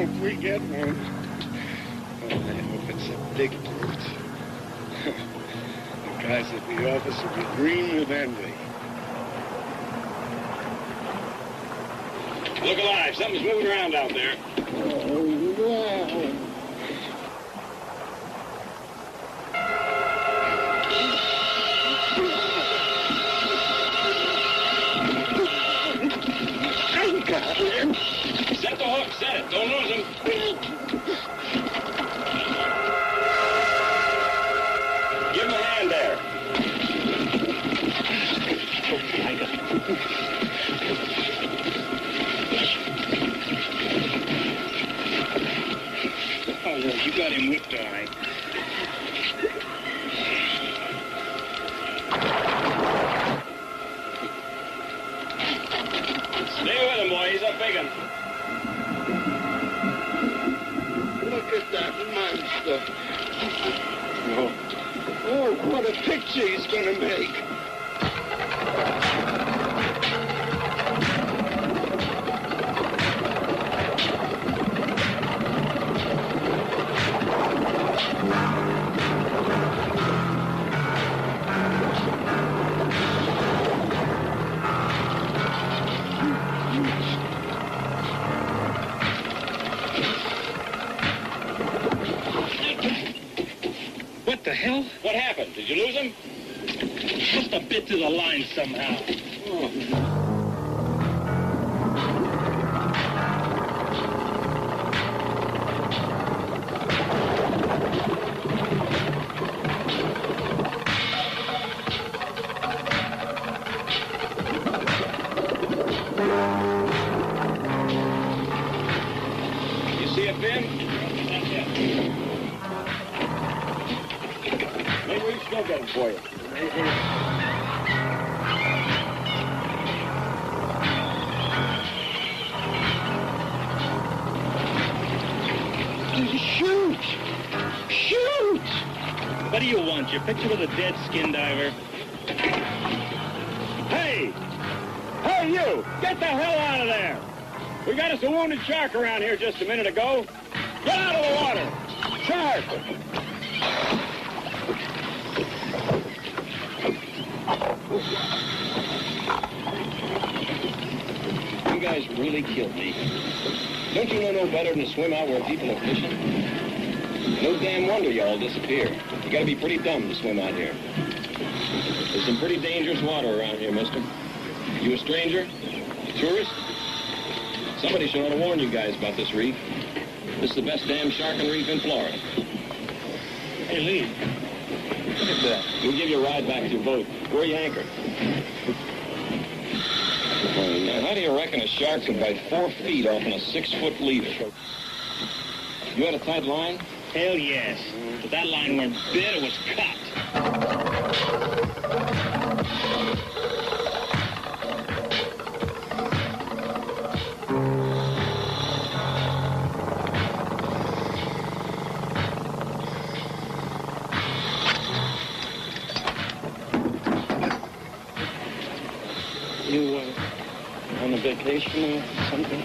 hope we get one. Oh, I hope it's a big brute. The guys at the office will be green with envy. Look alive. Something's moving around out there. Oh, wow. I got him. Set the hook. Set it. Don't lose him. Give him a hand there. Okay, I got him. Oh, well, you got him whipped all right. Stay with him, boy. He's a big one. Look at that monster. Oh, oh, what a picture he's gonna make. What the hell? What happened? Did you lose him? Just a bit to the line somehow. Oh. You see a fin? Maybe we should go get him for you. Shoot! Shoot! What do you want? Your picture with a dead skin diver? Hey! Hey, you! Get the hell out of there! We got us a wounded shark around here just a minute ago. Get out of the water! Shark! You guys really killed me. Don't you know no better than to swim out where people are fishing? No damn wonder y'all disappear. You gotta be pretty dumb to swim out here. There's some pretty dangerous water around here, mister. You a stranger? Tourist? Somebody should ought to warn you guys about this reef. This is the best damn sharking reef in Florida. Hey, Lee. Look at that. We'll give you a ride back to your boat. Where are you anchored? Now, how do you reckon a shark could bite 4 feet off in a 6-foot leader? You had a tight line? Hell yes. But that line weren't bit, it was cut. You, on a vacation or something?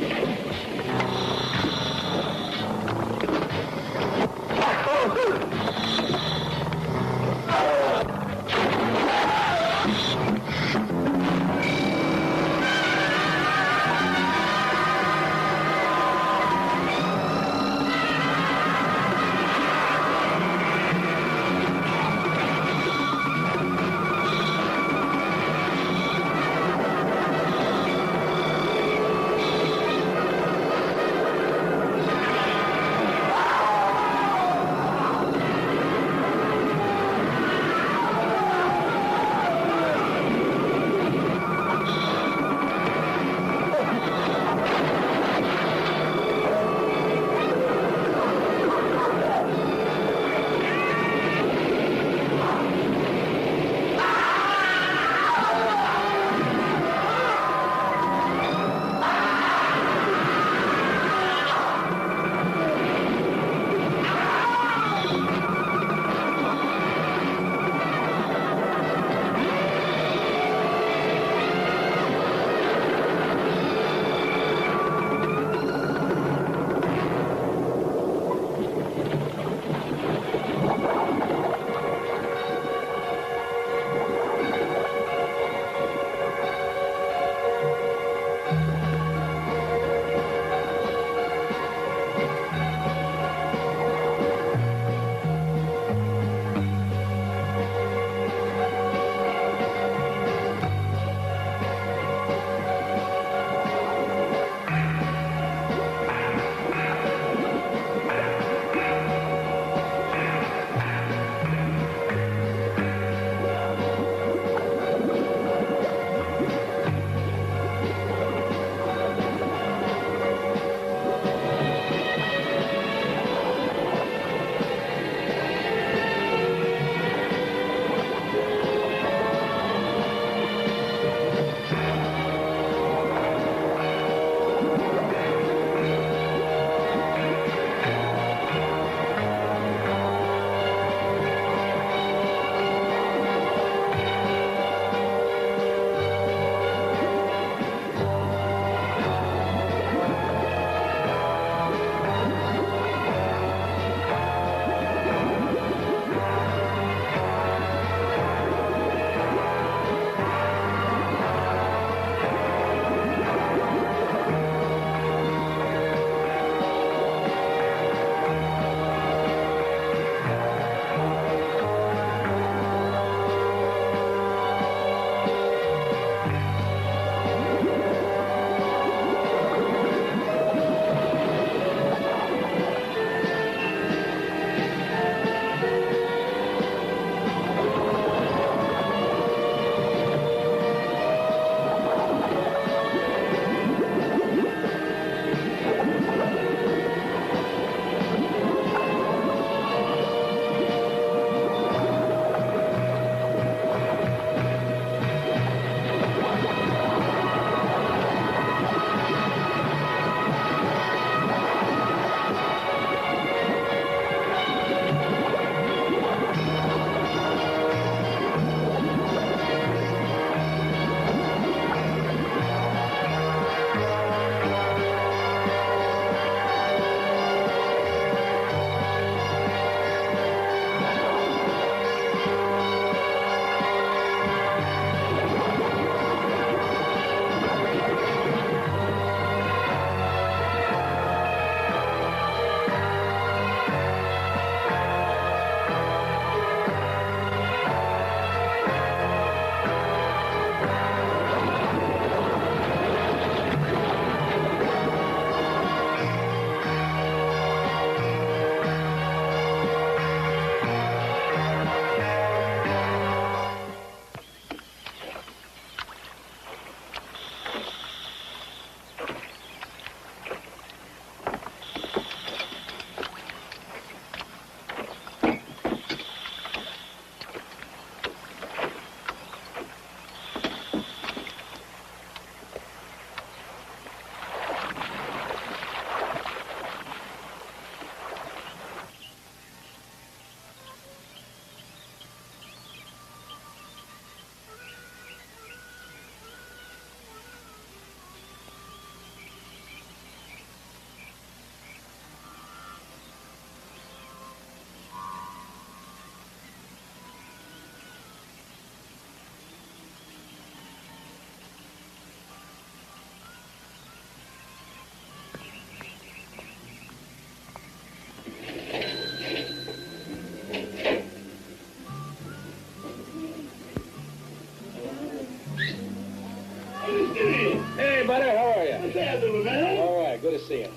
see him.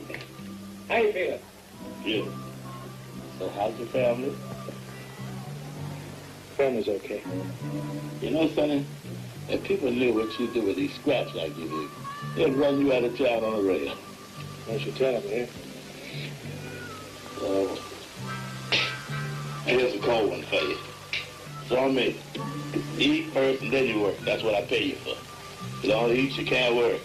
How you feeling? Good. So how's the family? Family's okay. You know, Sonny, if people knew what you do with these scraps like you do, they'd run you out of town on a rail. Don't you tell them, eh? Here's a cold one for you. It's on me. Eat first and then you work. That's what I pay you for. You don't eat, you can't work.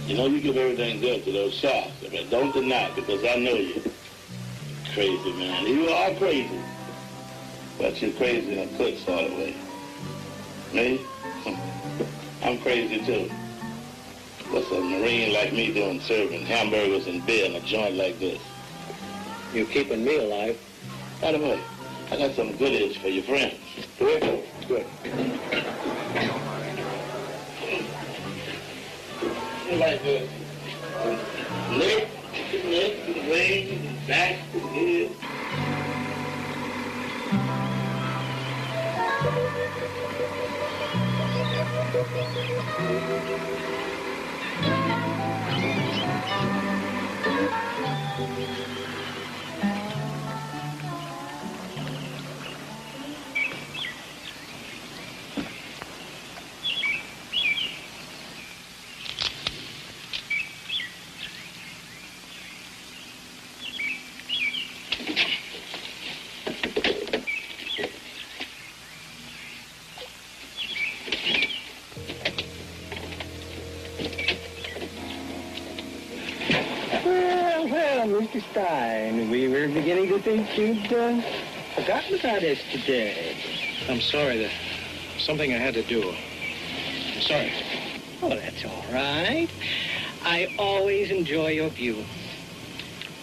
You know, you give everything good to those sharks. I mean, don't deny it, because I know you. Crazy, man. You are crazy. But you're crazy in a good sort of way. Me? I'm crazy, too. What's a Marine like me doing serving hamburgers and beer in a joint like this? You keeping me alive. By the way, I got some goodies for your friends. Good? Good. You like this? Neck, wing, back, head. Well, Mr. Stein, we were beginning to think you'd forgotten about us today. I'm sorry. There's something I had to do. I'm sorry. Oh, that's all right. I always enjoy your view.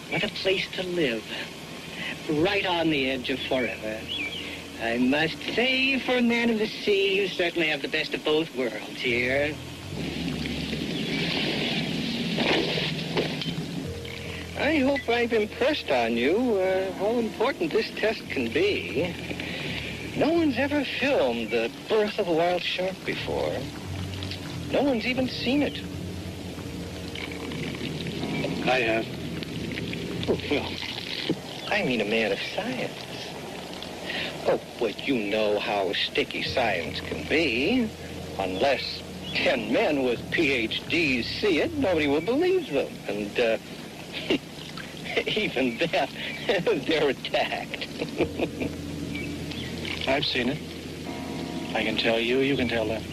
What a place to live. Right on the edge of forever. I must say, for a man of the sea, you certainly have the best of both worlds here. I hope I've impressed on you how important this test can be. No one's ever filmed the birth of a wild shark before. No one's even seen it. I have. Oh, well, I mean a man of science. Oh, but you know how sticky science can be. Unless 10 men with PhDs see it, nobody will believe them. And, even then, they're attacked. I've seen it. I can tell you, you can tell them.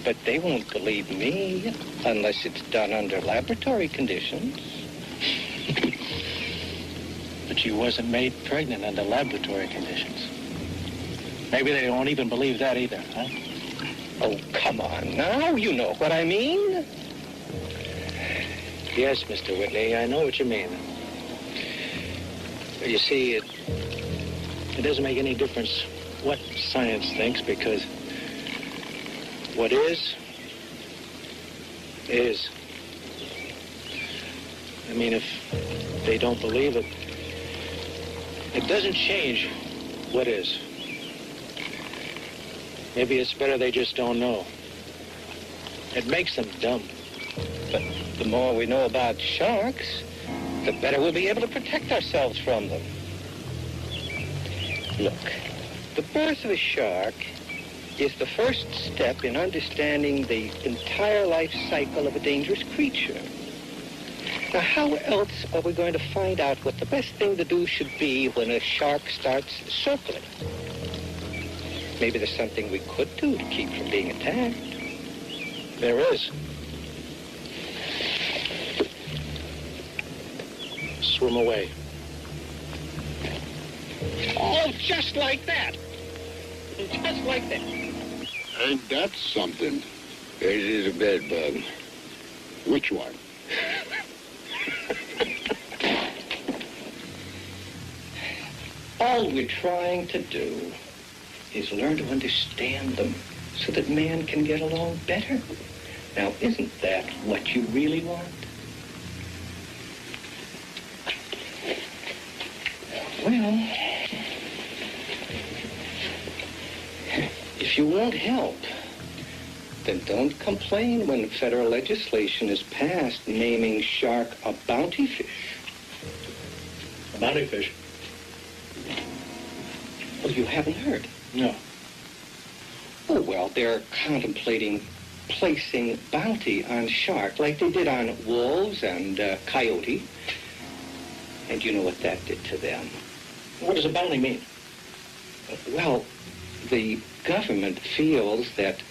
But they won't believe me unless it's done under laboratory conditions. But she wasn't made pregnant under laboratory conditions. Maybe they won't even believe that either, huh? Oh, come on now. You know what I mean. Yes, Mr. Whitney, I know what you mean. You see, it doesn't make any difference what science thinks, because what is. I mean, if they don't believe it, it doesn't change what is. Maybe it's better they just don't know. It makes them dumb. But the more we know about sharks, the better we'll be able to protect ourselves from them. Look, the birth of a shark is the first step in understanding the entire life cycle of a dangerous creature. Now, how else are we going to find out what the best thing to do should be when a shark starts circling? Maybe there's something we could do to keep from being attacked. There is. Swim away. Oh, just like that. Just like that. Ain't that something? It is a bed bug. Which one? All we're trying to do is learn to understand them so that man can get along better. Now, isn't that what you really want? Well, if you won't help, Then don't complain when federal legislation is passed naming shark a bounty fish. A bounty fish? Well, you haven't heard. No. Oh, well, they're contemplating placing bounty on shark like they did on wolves and coyote. And you know what that did to them. What does a bounty mean? Well, the government feels that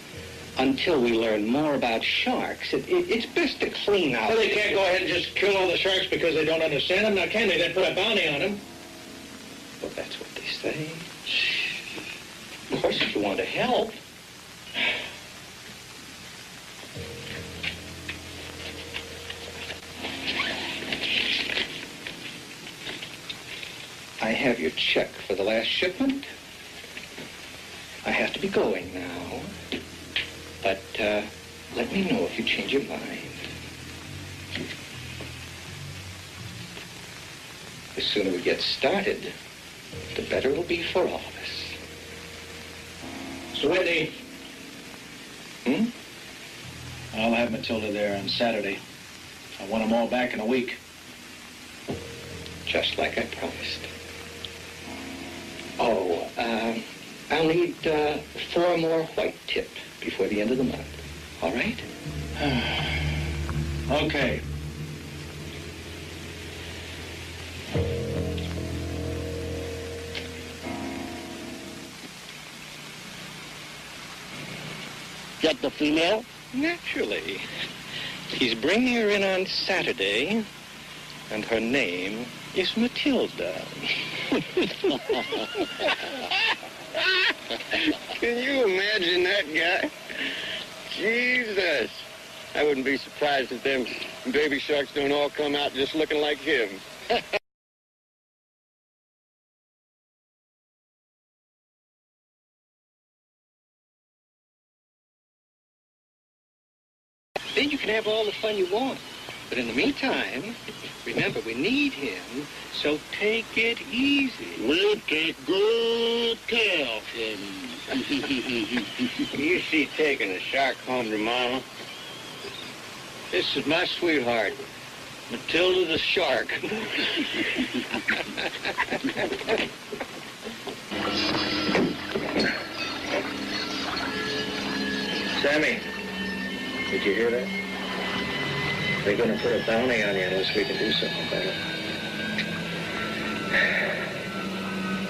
until we learn more about sharks, it's best to clean out. Well, they can't go ahead and just kill all the sharks because they don't understand them. Now, can they? Then put a bounty on them. Well, that's what they say. Of course, if you want to help. I have your check for the last shipment. I have to be going now. But let me know if you change your mind. The sooner we get started, the better it'll be for all of us. So, Whitney. Hmm? I'll have Matilda there on Saturday. I want them all back in a week. Just like I promised. Oh, I'll need 4 more white tip before the end of the month. All right? Okay. Get the female? Naturally. He's bringing her in on Saturday, and her name is Matilda. Can you imagine that guy? Jesus. I wouldn't be surprised if them baby sharks don't all come out just looking like him. Then you can have all the fun you want. But in the meantime, remember, we need him, so take it easy. We'll take good care of him. You see taking a shark home to Mama? This is my sweetheart, Matilda the shark. Sammy, did you hear that? They're going to put a bounty on you unless we can do something about it.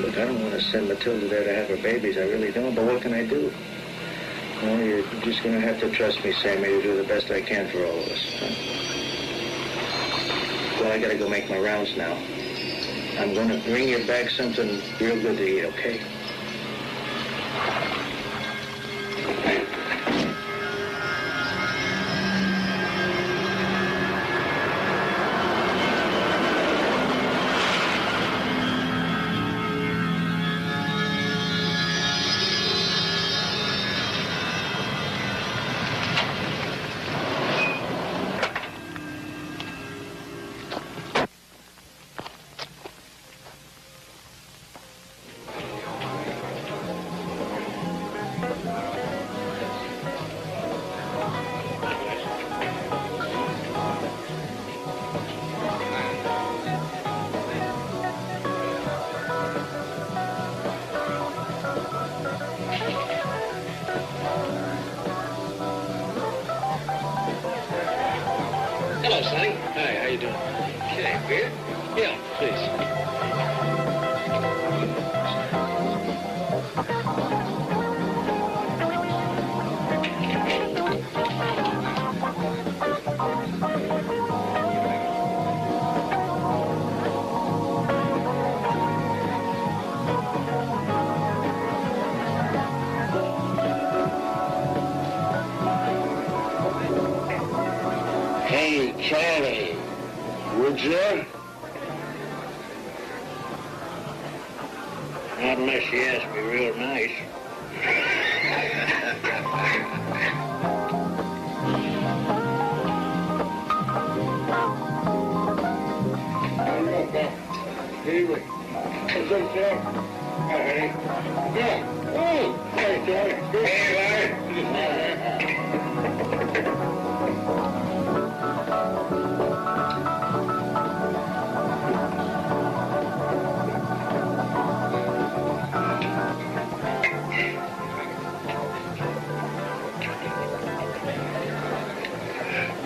Look, I don't want to send Matilda there to have her babies. I really don't. But what can I do? Well, you're just going to have to trust me, Sammy, to do the best I can for all of us. Huh? Well, I got to go make my rounds now. I'm going to bring you back something real good to eat, okay? Hello, Sonny. Hi, how you doing? Okay, beer? Yeah, please. Hey, Charlie, would you? Not unless you ask me real nice. Anyway, what's up, Charlie? Hi, honey. Yeah. Oh, hey, Charlie. Hey, Larry.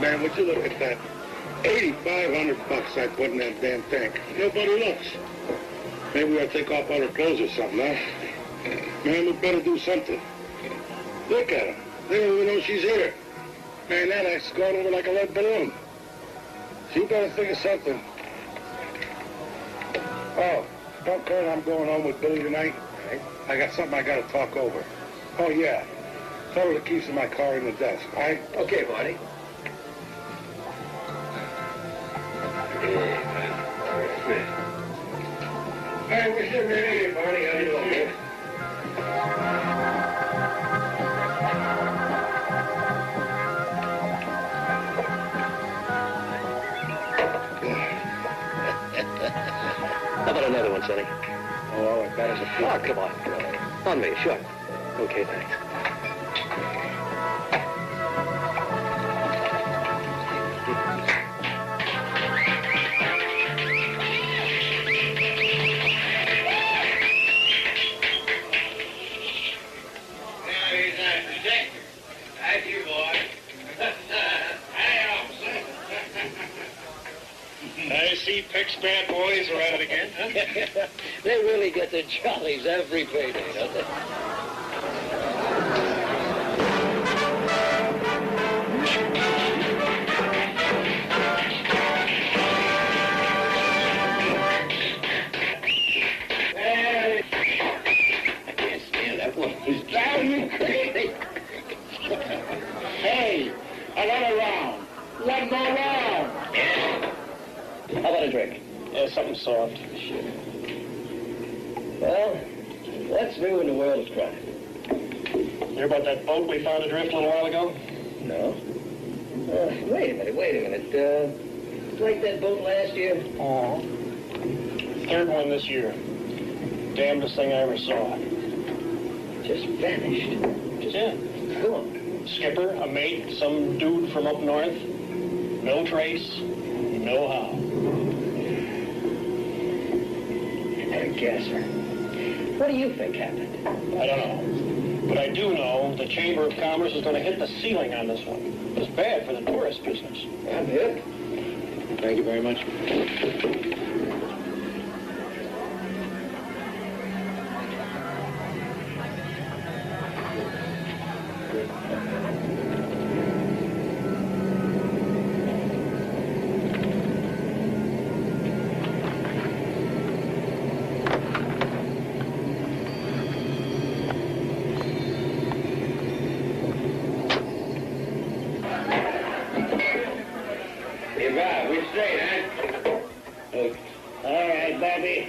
Man, would you look at that? $8,500 I put in that damn tank. Nobody looks. Maybe we ought to take off all our clothes or something, huh? Man, we better do something. Look at her. They don't even know she's here. Man, that act's gone over like a lead balloon. She better think of something. Oh, don't care I'm going home with Billy tonight. I got something I got to talk over. Oh, yeah. Tell her the keys to my car in the desk, all right? Okay, Barney. Hey, we're sitting right here, Barney. How you doing, man? How about another one, Sonny? Oh, all right, that is a few. Oh, come on. On me, sure. Okay, thanks. I see Peck's bad boys are at it again, huh? They really get the jollies every payday, don't they? Hey! I can't stand that one. He's driving me crazy. Hey, another round. One more round. How about a drink? Something soft. Sure. Well, what's new in the world of crime? Hear about that boat we found adrift a little while ago? No. Wait a minute. It's like that boat last year? Oh. Third one this year. Damnedest thing I ever saw. Just vanished. Yeah. Gone. Skipper, a mate, some dude from up north. No trace, no how. And a gasser. What do you think happened? I don't know. But I do know the Chamber of Commerce is going to hit the ceiling on this one. It's bad for the tourist business. I'm hip. Thank you very much. We're straight, huh? All right, Bobby.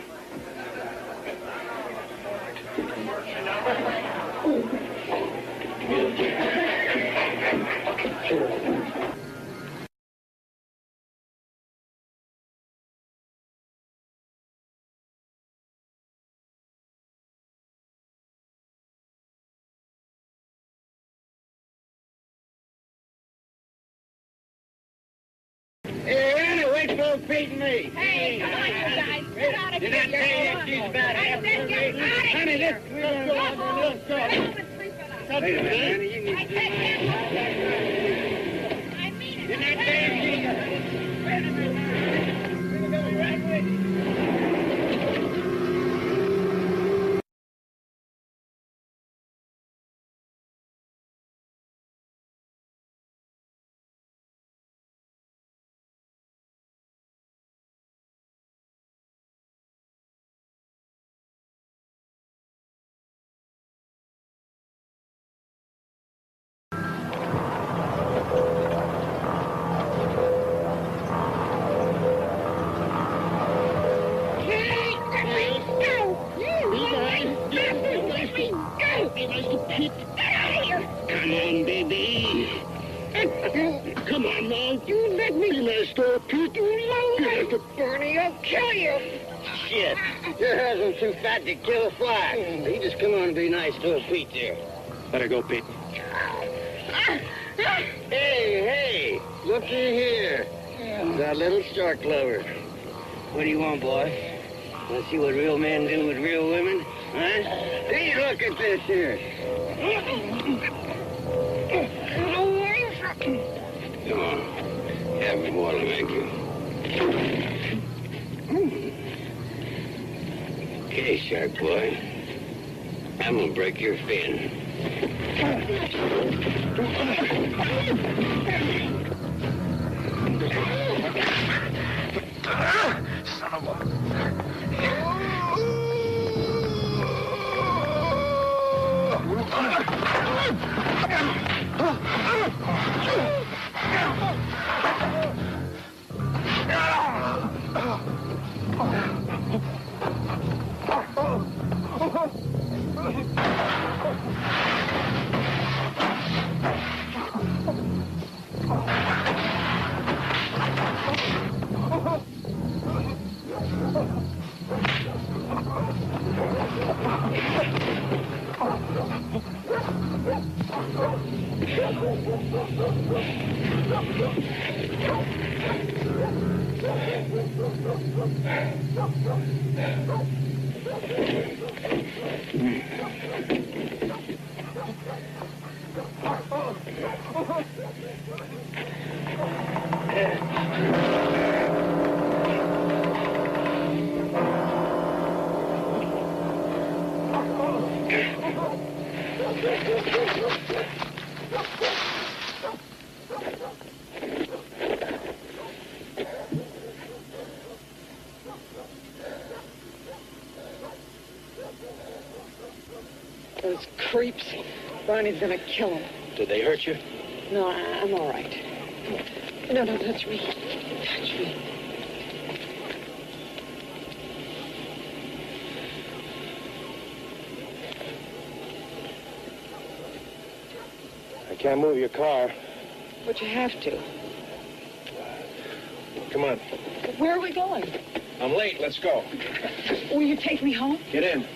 Hey, Anna, wait for beating me. Hey, come on, you guys. Get out of here. Did I tell you she's about half I said get out of here. Honey, let's go. Let's go. Wait a minute, Anna, you need to do I mean it. Didn't I tell you she's... Wait a minute. We're going right with you. Come on, baby. Come on, now. You let me last door, Pete. You to Barney, I'll kill you. Shit. Your husband's too fat to kill a fly. You just come on and be nice to a Pete there. Let her go, Pete. Hey, looky here. That little shark lover. What do you want, boy? Want to see what real men do with real women? Huh? Hey, look at this here. Come on. Have me water, thank you. Okay, shark boy. I'm gonna break your fin. Son of a... Those creeps. Barney's gonna kill him. Did they hurt you? No, I'm all right. No, don't touch me. Touch me. I can't move your car. But you have to. Come on. Where are we going? I'm late. Let's go. Will you take me home? Get in.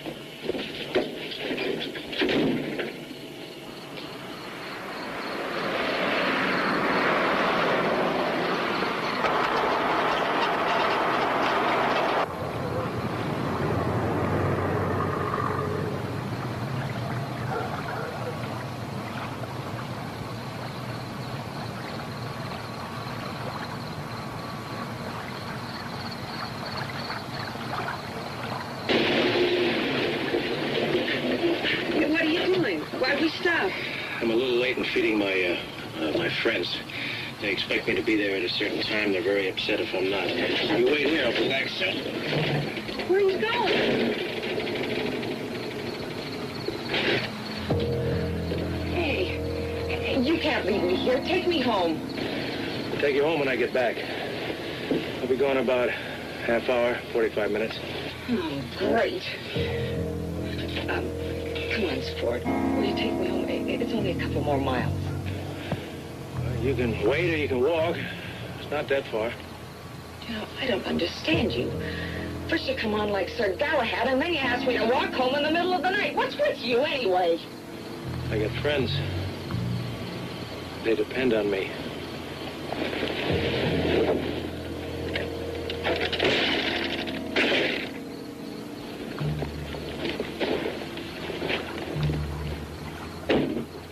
What are you doing? Why'd we stop? I'm a little late in feeding my friends. They expect me to be there at a certain time. They're very upset if I'm not. You wait here. I'll be back soon. Where are you going? Hey, you can't leave me here. Take me home. I'll take you home when I get back. I'll be gone about half hour, 45 minutes. Oh, great. Come on, sport. Will you take me home? It's only a couple more miles. You can wait or you can walk. It's not that far. You know, I don't understand you. First you come on like Sir Galahad, and then you ask me to walk home in the middle of the night. What's with you, anyway? I got friends. They depend on me.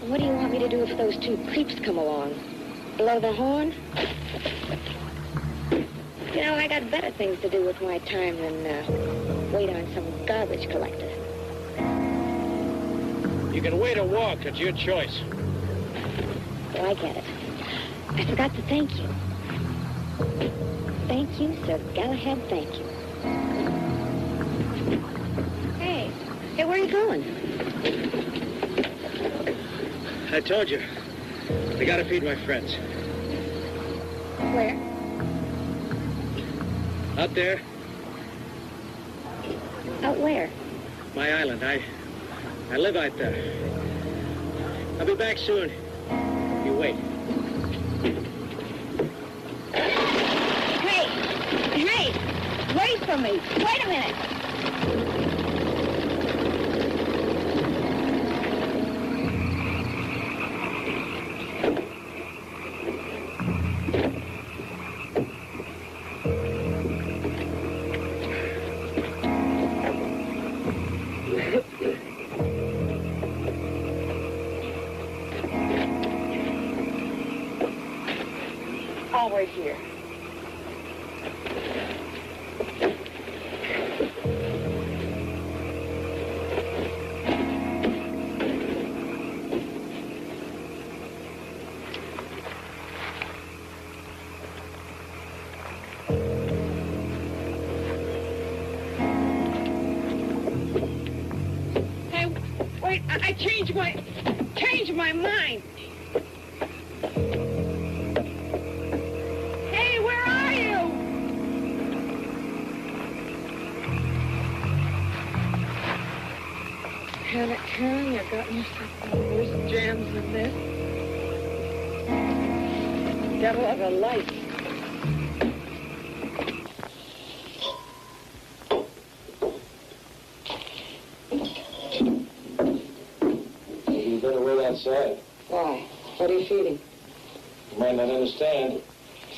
What do you want me to do if those two creeps come along? Blow the horn? You know, I got better things to do with my time than wait on some garbage collector. You can wait or walk. It's your choice. Oh, I get it. I forgot to thank you. Thank you, Sir Galahad, thank you. Hey, where are you going? I told you. I gotta feed my friends. Where? Out there, Out where? my island. I live out there. I'll be back soon. You wait. Hey, wait for me. Wait a minute. I'll wait here. Hey, wait, I changed my mind. Hey, where are you? Karen, you've gotten yourself worse jams than this. Devil of a life. You better wait outside. Why? What are you feeding? You might not understand.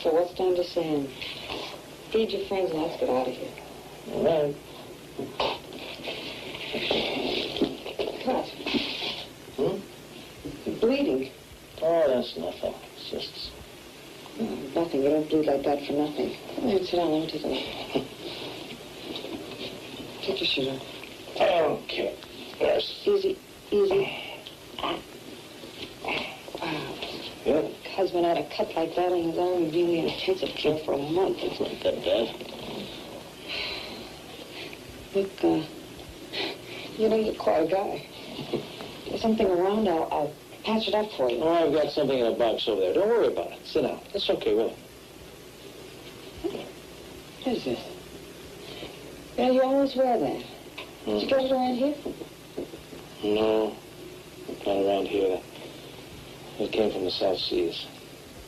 So what's to understand? Feed your friends and let's get out of here. All right. Cut. You're bleeding. Oh, that's nothing. It's just... Nothing. You don't bleed like that for nothing. Come here and sit down. Let me take a look. Take your shirt off. Okay. Yes. Easy. Wow. Yeah. Husband had a cut like that on his arm and being in intensive care for a month. It's not that bad. Look, you know, you're quite a guy. There's something around, I'll patch it up for you. Oh, I've got something in a box over there. Don't worry about it. Sit down. It's okay, really. What is this? You know, you always wear that. Did you get it around here? No, not around here. It came from the South Seas.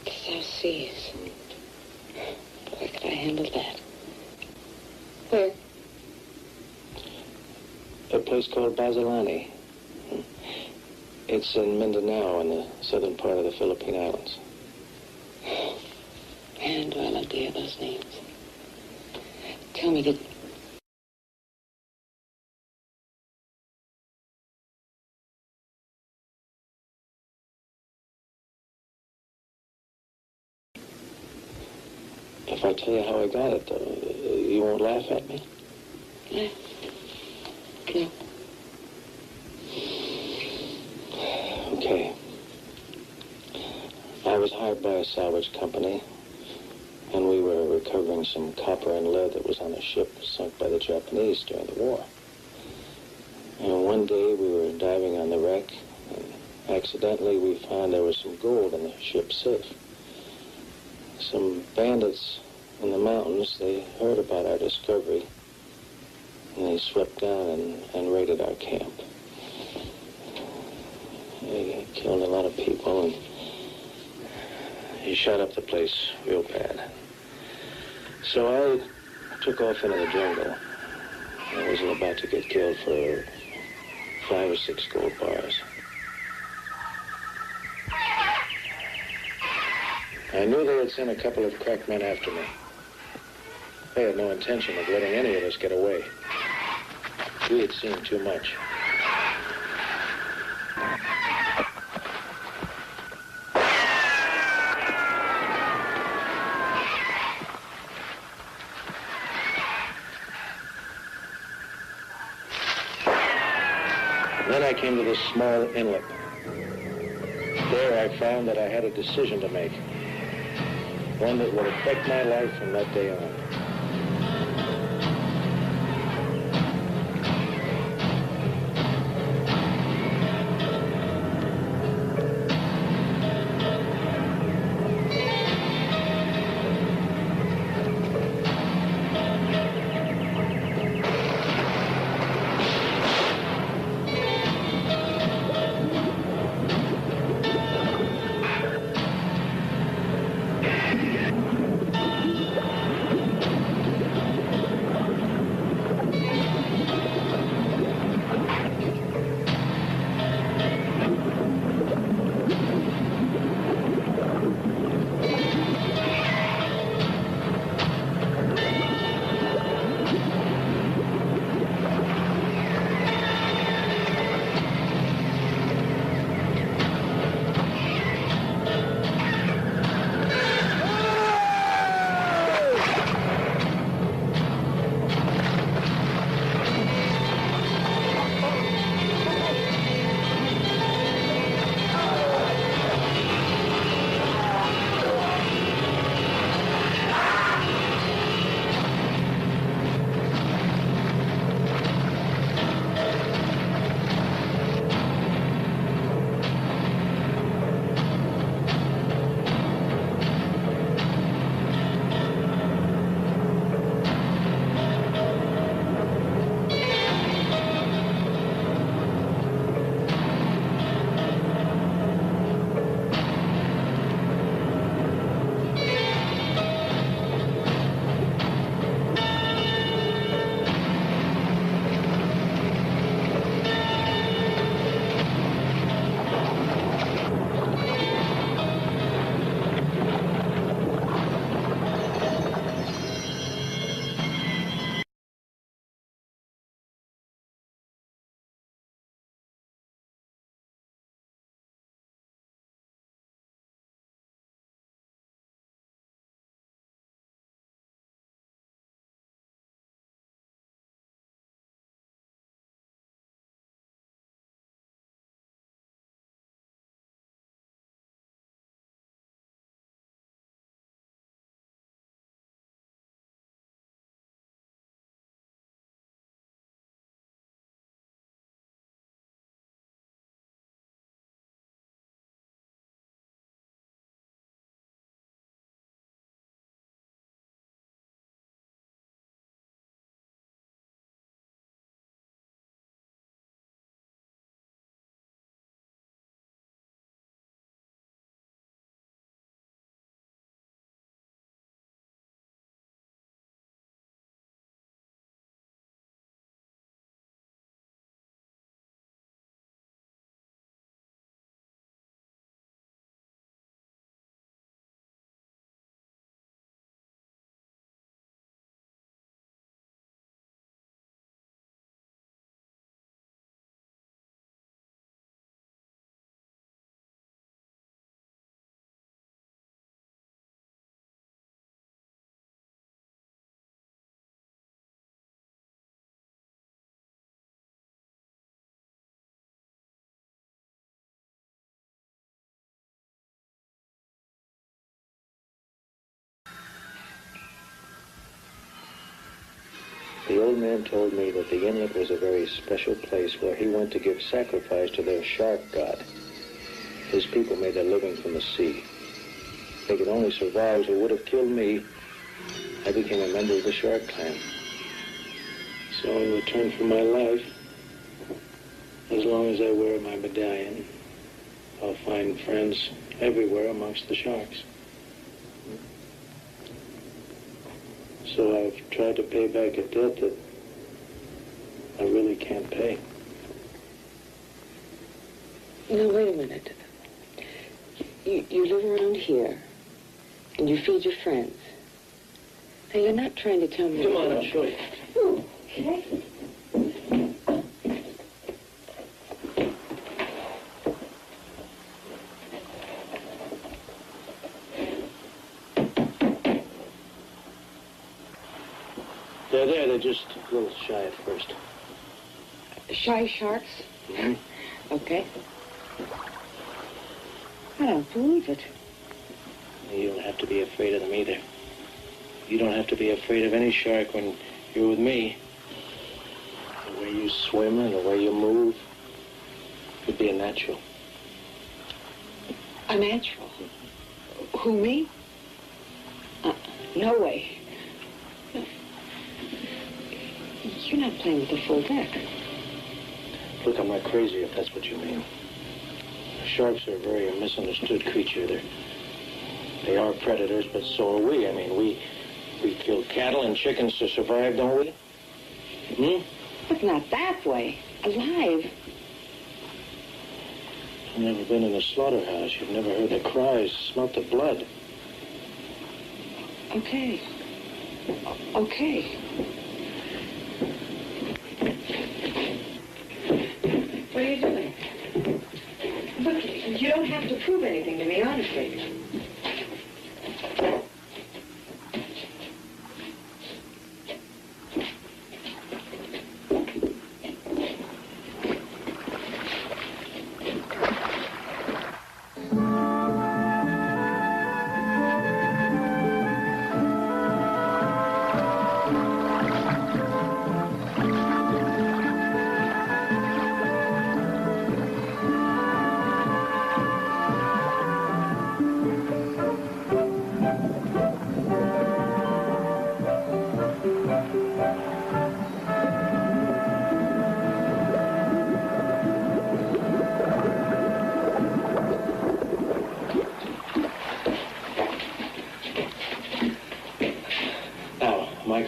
The South Seas. Boy, could I handle that. Where? A place called Basilani. It's in Mindanao, in the southern part of the Philippine Islands. Man, do I love to hear those names. Tell me, did... If I tell you how I got it, though, you won't laugh at me? Yeah. No. Okay. I was hired by a salvage company, and we were recovering some copper and lead that was on a ship sunk by the Japanese during the war. And one day we were diving on the wreck, and accidentally we found there was some gold in the ship's safe. Some bandits in the mountains, they heard about our discovery, and they swept down and raided our camp. They killed a lot of people, and he shot up the place real bad. So I took off into the jungle. I was about to get killed for 5 or 6 gold bars. I knew they had sent a couple of crack men after me. They had no intention of letting any of us get away. We had seen too much. Then I came to this small inlet. There I found that I had a decision to make. One that would affect my life from that day on. The old man told me that the inlet was a very special place where he went to give sacrifice to their shark god. His people made their living from the sea. They could only survive, so it would have killed me. I became a member of the shark clan. So in return for my life, as long as I wear my medallion, I'll find friends everywhere amongst the sharks. So I've tried to pay back a debt that I really can't pay. Now, wait a minute. You live around here, and you feed your friends. Now, you're not trying to tell me... Come on, I'll show you. Okay. They're there. They're just a little shy at first. Shy sharks? Mm-hmm. Okay. I don't believe it. You don't have to be afraid of them either. You don't have to be afraid of any shark when you're with me. The way you swim and the way you move could be a natural. A natural? Who, me? No way. You're not playing with the full deck. Look, I'm not crazy if that's what you mean. Sharks are a very misunderstood creature. They are predators, but so are we. I mean, we kill cattle and chickens to survive, don't we? Hmm? But not that way. Alive. You've never been in a slaughterhouse. You've never heard the cries, smelt the blood. Okay. Okay. What are you doing? Look, you don't have to prove anything to me, honestly.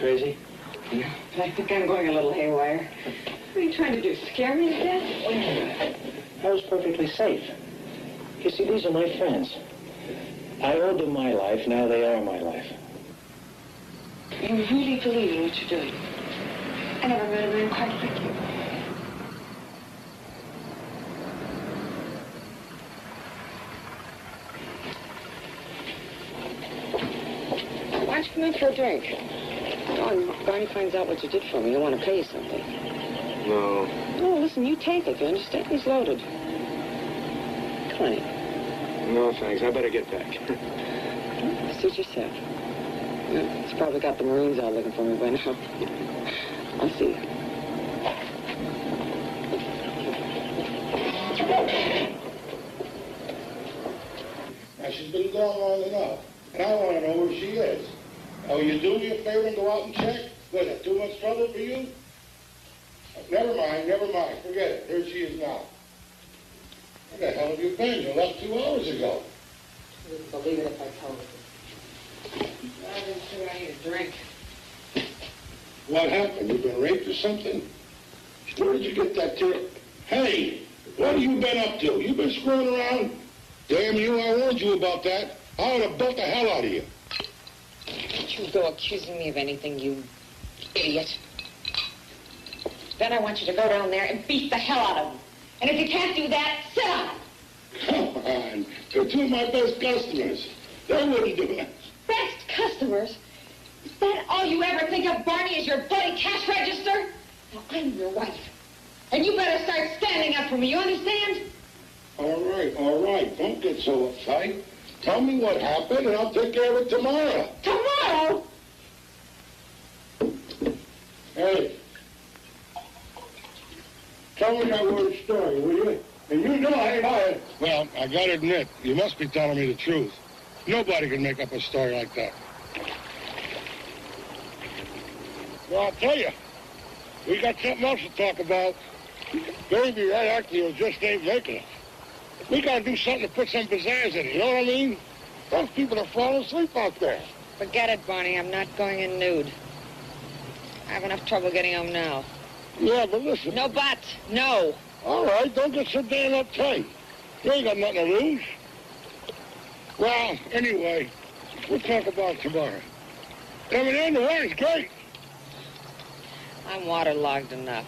Crazy? I think I'm going a little haywire. What are you trying to do, scare me to death? I was perfectly safe. You see, these are my friends. I owed them my life, now they are my life. You really believe in what you're doing? I never met a man quite like you. Why don't you come in for a drink? Barney finds out what you did for me. He'll want to pay you something. No. No, listen, you take it. You understand? He's loaded. Come on in. No, thanks. I better get back. Suit yourself. He's probably got the Marines out looking for me by now. I'll see you. Now, she's been gone long enough, and I want to know where she is. Oh, you do me a favor and go out and check? Was that too much trouble for you? Never mind. Forget it. Here she is now. Where the hell have you been? You left 2 hours ago. You wouldn't believe it if I told you. I've been sure I need a drink. What happened? You been raped or something? Where did you get that tip? Hey, what have you been up to? You been screwing around? Damn you, I warned you about that. I would have built the hell out of you. Don't you go accusing me of anything, you idiot. Then I want you to go down there and beat the hell out of them. And if you can't do that, sit on it. Come on. They're two of my best customers. They wouldn't do that. Best customers? Is that all you ever think of, Barney, is your bloody cash register? Now, I'm your wife. And you better start standing up for me, you understand? All right. Don't get so uptight. Tell me what happened, and I'll take care of it tomorrow. Tomorrow? Hey, Tell me that word story, will you? And you know I ain't lying. Well, I gotta admit, you must be telling me the truth. Nobody can make up a story like that. Well, I'll tell you, we got something else to talk about. Baby, that acting just ain't making it. We gotta do something to put some pizzazz in it, you know what I mean? Those people are falling asleep out there. Forget it, Barney. I'm not going in nude. I have enough trouble getting home now. Yeah, but listen. No but. No. All right, don't get so damn uptight. You ain't got nothing to lose. Well, anyway, we'll talk about it tomorrow. Coming in, the weather's great. I'm waterlogged enough.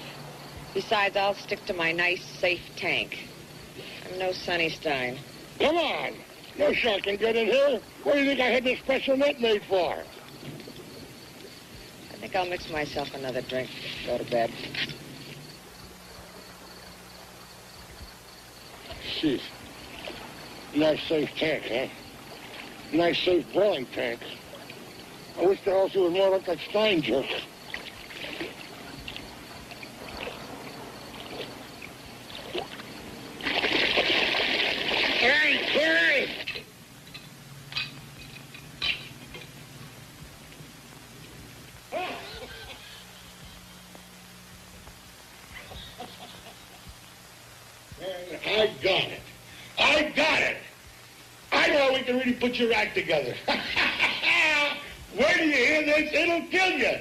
Besides, I'll stick to my nice, safe tank. I'm no Sunnystein. Come on. No shark can get in here. What do you think I had this special net made for? I think I'll mix myself another drink. Go to bed. Jeez. Nice safe tank, huh? Nice safe boiling tank. I wish the hell she was more like that Stein jerk. Hey, Carrie! I got it. I got it. I know we can really put your act together. Where do you hear this? It'll kill you.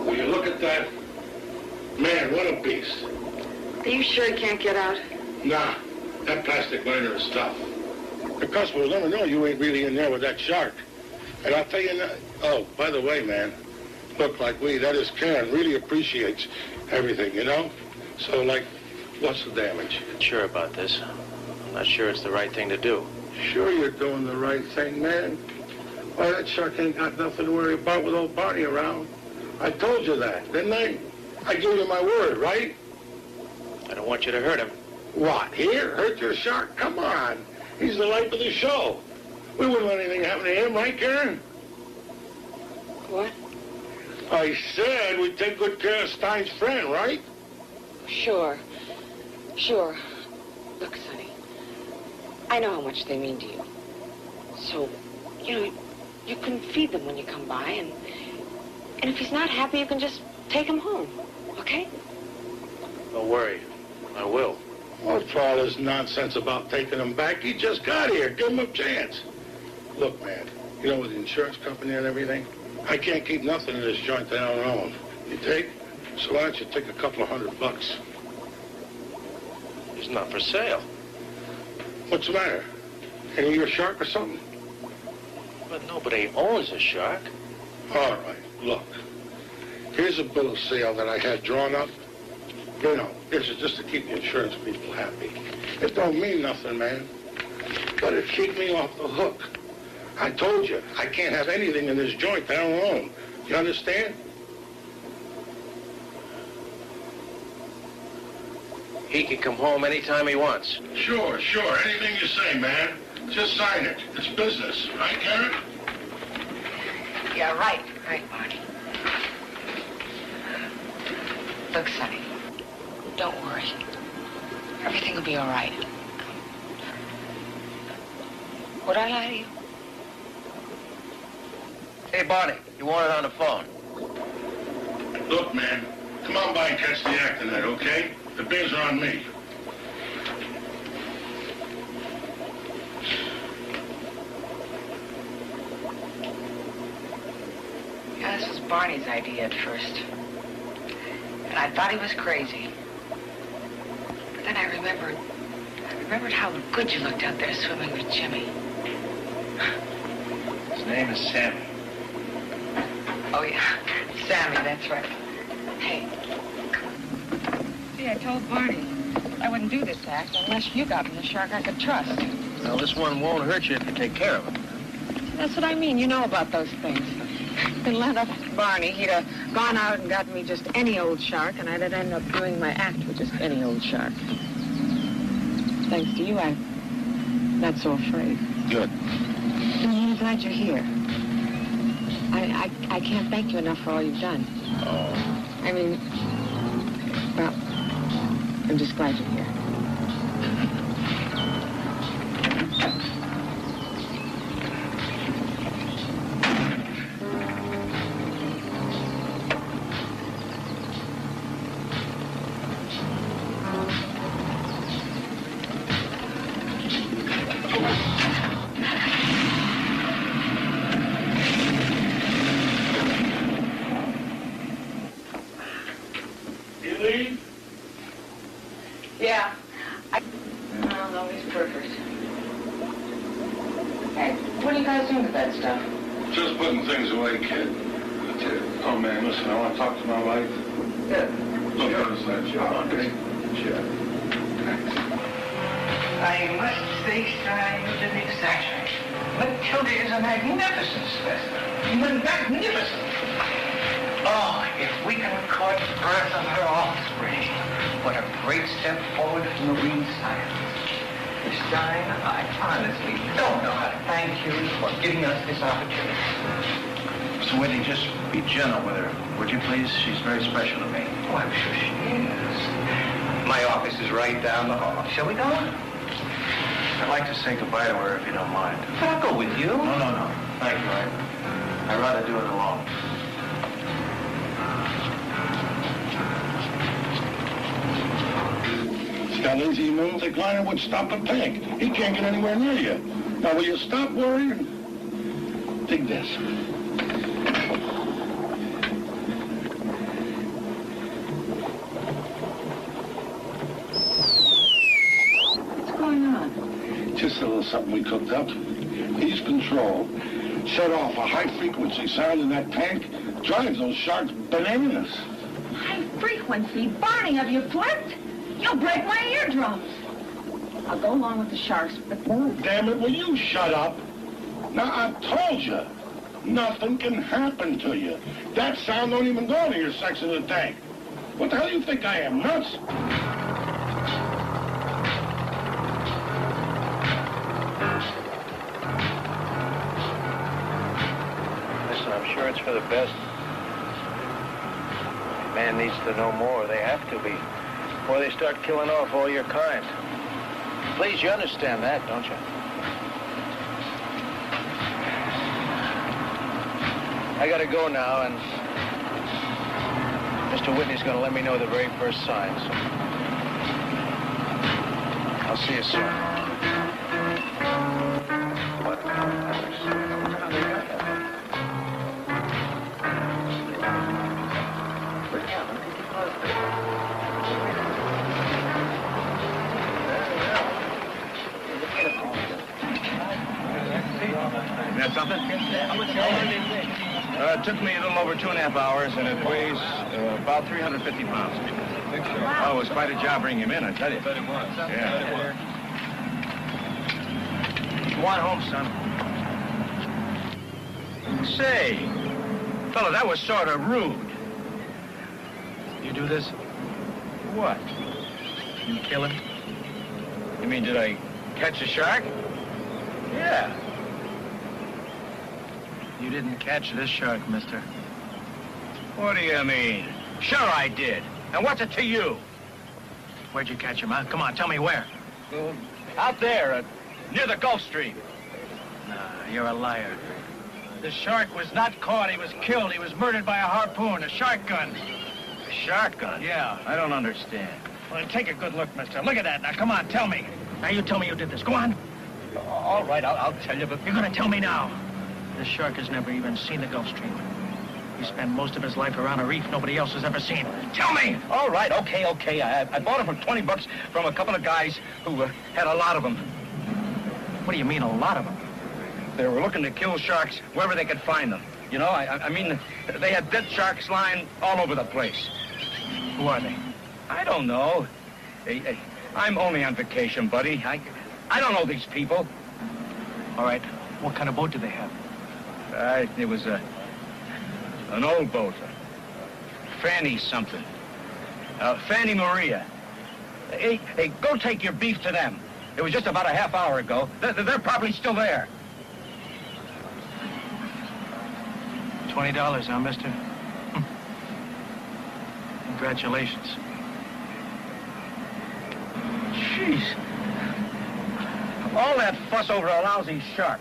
Will you look at that? Man, what a beast. Are you sure he can't get out? Nah, that plastic liner is tough. The customers never know you ain't really in there with that shark. And I'll tell you now, oh, by the way, man, look, like that is Karen really appreciates everything, you know? So, like, what's the damage? Sure about this. I'm not sure it's the right thing to do. Sure you're doing the right thing, man. Why, that shark ain't got nothing to worry about with old Barney around. I told you that, didn't I? I gave you my word, right? I don't want you to hurt him. What, here? Hurt your shark? Come on. He's the life of the show. We wouldn't let anything happen to him, right, Karen? What? I said we'd take good care of Stein's friend, right? Sure. Sure. Look, Sonny, I know how much they mean to you. So, you can feed them when you come by, and if he's not happy, you can just take him home, okay? Don't worry. I will. What's all this nonsense about taking him back? He just got here. Give him a chance. Look, man, with the insurance company and everything, I can't keep nothing in this joint that I don't own. You take? So why don't you take a couple of $100? He's not for sale. What's the matter? Any of your shark or something? But nobody owns a shark. All right, look. Here's a bill of sale that I had drawn up. This is just to keep the insurance people happy. It don't mean nothing, man. But it keep me off the hook. I told you, I can't have anything in this joint that I don't own. You understand? He can come home anytime he wants. Sure. Anything you say, man. Just sign it. It's business. Right, Karen? Yeah, right. Right, Barney. Look, Sonny, don't worry. Everything will be all right. Would I lie to you? Hey, Barney, you want it on the phone? Look, man, come on by and catch the act tonight, okay? The beers are on me. Yeah, this was Barney's idea at first. And I thought he was crazy. But then I remembered how good you looked out there swimming with Jimmy. His name is Sammy. Oh, yeah. Sammy, that's right. Hey. See, I told Barney I wouldn't do this act unless you got me a shark I could trust. Well, this one won't hurt you if you take care of him. That's what I mean. You know about those things. Been let up Barney. He'd have gone out and gotten me just any old shark, and I'd have ended up doing my act with just any old shark. Thanks to you, I'm not so afraid. Good. I'm glad you're here. I can't thank you enough for all you've done. Oh. I mean, well, I'm just glad you're here. Yeah. No, he's perfect. Hey, what are you guys doing with that stuff? Just putting things away, kid. That's it. Oh, man, listen, I want to talk to my wife. Good. Look at us, that job, okay? Sure. I must say, son, you didn't exaggerate. Matilda is a magnificent specimen. Magnificent. Oh, if we can record the birth of her offspring, what a great step forward for marine science. Miss Stein, I honestly don't know how to thank you for giving us this opportunity. Mr. Whitney, just be gentle with her, would you please? She's very special to me. Oh, I'm sure she is. My office is right down the hall. Shall we go? I'd like to say goodbye to her if you don't mind. But I'll go with you. No. Thank you. I'd rather do it alone. That lazy lunatic liner would stop a tank. He can't get anywhere near you. Now, will you stop worrying? Dig this. What's going on? Just a little something we cooked up. Ease control. Set off a high-frequency sound in that tank. Drives those sharks bananas. High frequency? Barney, have you flipped? You'll break my eardrums. I'll go along with the sharks, but... Oh, damn it, will you shut up? Now, I've told you, nothing can happen to you. That sound don't even go to your section of the tank. What the hell do you think I am, nuts? Listen, I'm sure it's for the best. Man needs to know more. They have to be. Or they start killing off all your kind. Please, you understand that, don't you? I gotta go now, and Mr. Whitney's gonna let me know the very first signs. I'll see you soon. That something? It took me a little over 2.5 hours, and it weighs about 350 pounds. Oh, it was quite a job bringing him in, I tell you. Yeah. Go on home, son. Say, fella, that was sort of rude. You do this? What? You kill him? You mean, did I catch a shark? Yeah. You didn't catch this shark, mister. What do you mean? Sure I did. And what's it to you? Where'd you catch him, huh? Come on, tell me where. Out there, near the Gulf Stream. Nah, you're a liar. The shark was not caught. He was killed. He was murdered by a harpoon, a shark gun. A shark gun? Yeah. I don't understand. Well, then take a good look, mister. Look at that. Now, come on, tell me. Now, you tell me you did this. Go on. All right, I'll tell you, but... You're going to tell me now. This shark has never even seen the Gulf Stream. He spent most of his life around a reef nobody else has ever seen. Tell me! All right, okay. I bought him for $20 from a couple of guys who had a lot of them. What do you mean, a lot of them? They were looking to kill sharks wherever they could find them. You know, I mean, they had dead sharks lying all over the place. Who are they? I don't know. I'm only on vacation, buddy. I don't know these people. All right. What kind of boat do they have? It was an old boat. Fanny something. Fanny Maria. Hey, go take your beef to them. It was just about a half hour ago. They're probably still there. $20, huh, mister? Congratulations. Jeez. All that fuss over a lousy shark.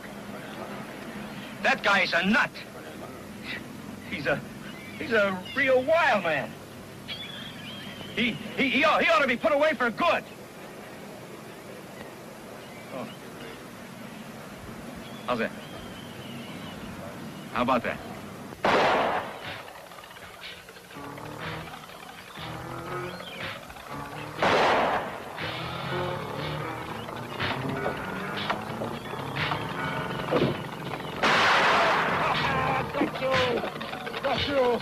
That guy's a nut. He's a real wild man. He ought to be put away for good. Oh. How's that? How about that? Got you.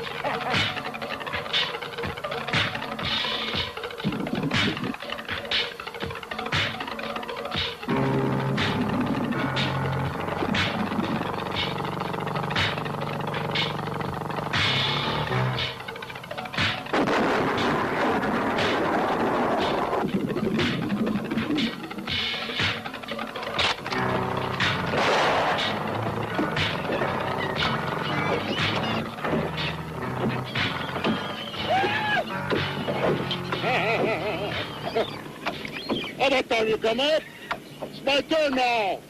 How about time you come up? It's my turn now.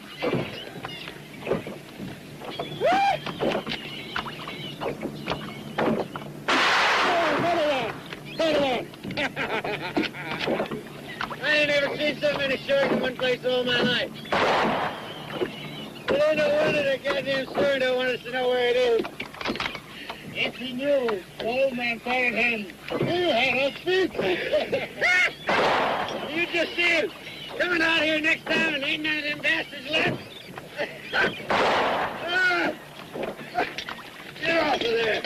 Another one. I ain't never seen so many sharks in one place all my life. It ain't no wonder the goddamn steward want us to know where it is. If he knew, the old man followed him. You had us feet. You just see him coming out here next time and ain't none of them bastards left. Get off of there.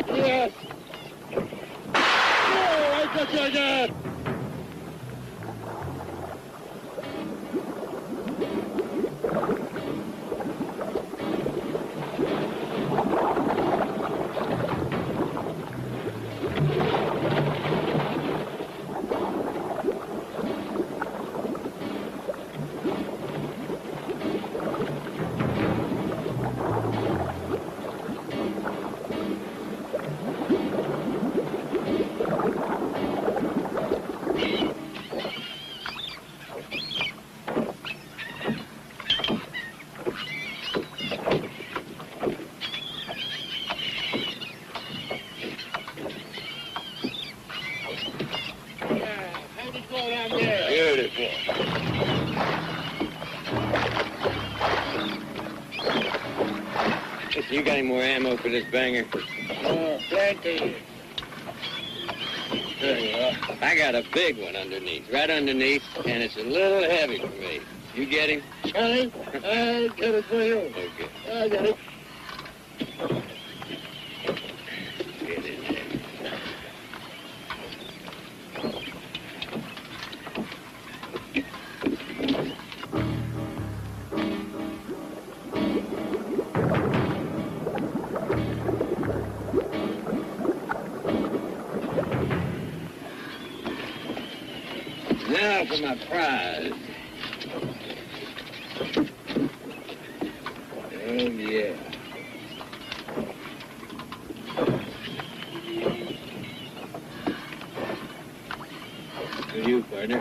Yes. Oh, I got you again. Listen, you got any more ammo for this banger? Plenty. There you are. I got a big one underneath, right underneath, and it's a little heavy for me. You get him? Charlie, I'll get it for you. Okay. I got it. Get in there. Now for my prize. Oh, yeah. For you, partner.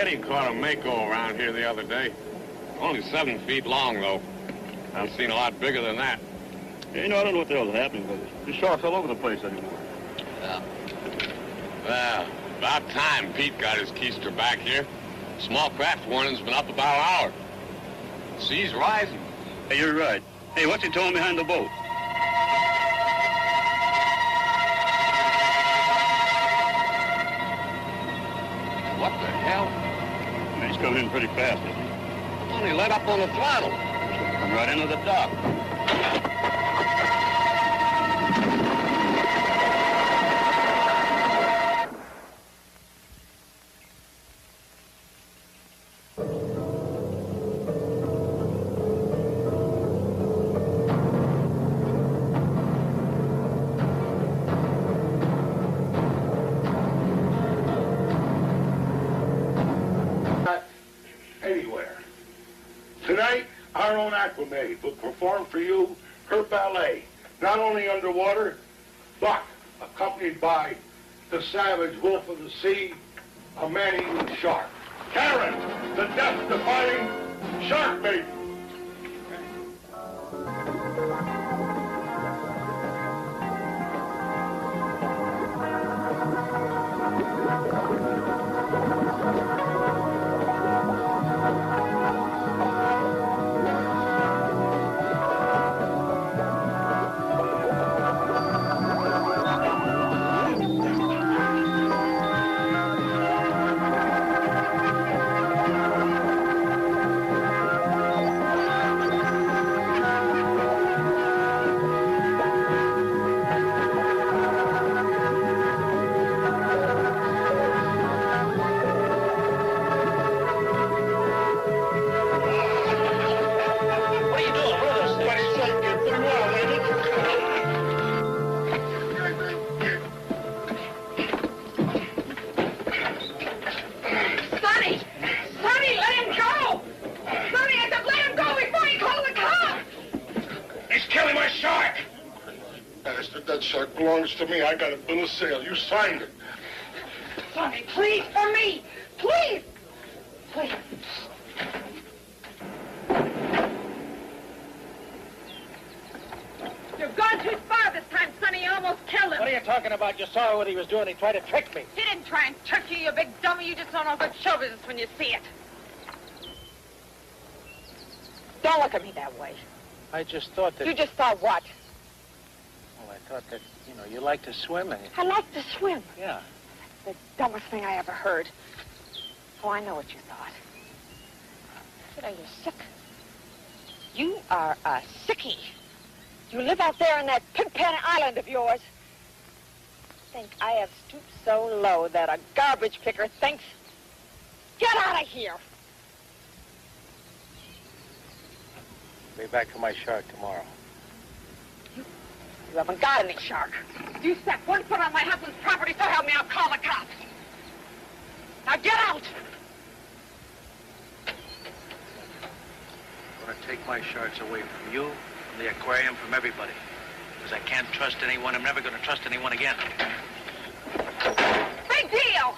Eddie caught a mako around here the other day. Only 7 feet long, though. I've seen a lot bigger than that. Yeah, you know, I don't know what the hell's happening with it. The shark's all over the place anymore. Yeah. Well, about time Pete got his keister back here. Small craft warning's been up about an hour. Sea's rising. Hey, you're right. Hey, what's he towing behind the boat? What the hell? Man, he's coming in pretty fast. I thought he let up on the throttle. Come right into the dock. Anywhere. Tonight, our own Aquamaid will perform for you her ballet, not only underwater, but accompanied by the savage wolf of the sea, a man-eating shark. Karen, the death-defying shark maiden. That shark belongs to me. I got a bill of sale. You signed it. Sonny, please, for me. Please. Please. You've gone too far this time, Sonny. You almost killed him. What are you talking about? You saw what he was doing. He tried to trick me. He didn't try and trick you, you big dummy. You just don't know good show business when you see it. Don't look at me that way. I just thought that... You just thought what? Well, I thought that, you know, you like to swim. And... I like to swim. Yeah. The dumbest thing I ever heard. Oh, I know what you thought. But are you sick? You are a sickie. You live out there on that pigpen island of yours. Think I have stooped so low that a garbage picker thinks... Get out of here! Be back for my shark tomorrow. You haven't got any shark. You set one foot on my husband's property, so help me, I'll call the cops. Now get out! I'm going to take my sharks away from you, from the aquarium, from everybody. Because I can't trust anyone. I'm never going to trust anyone again. Big deal!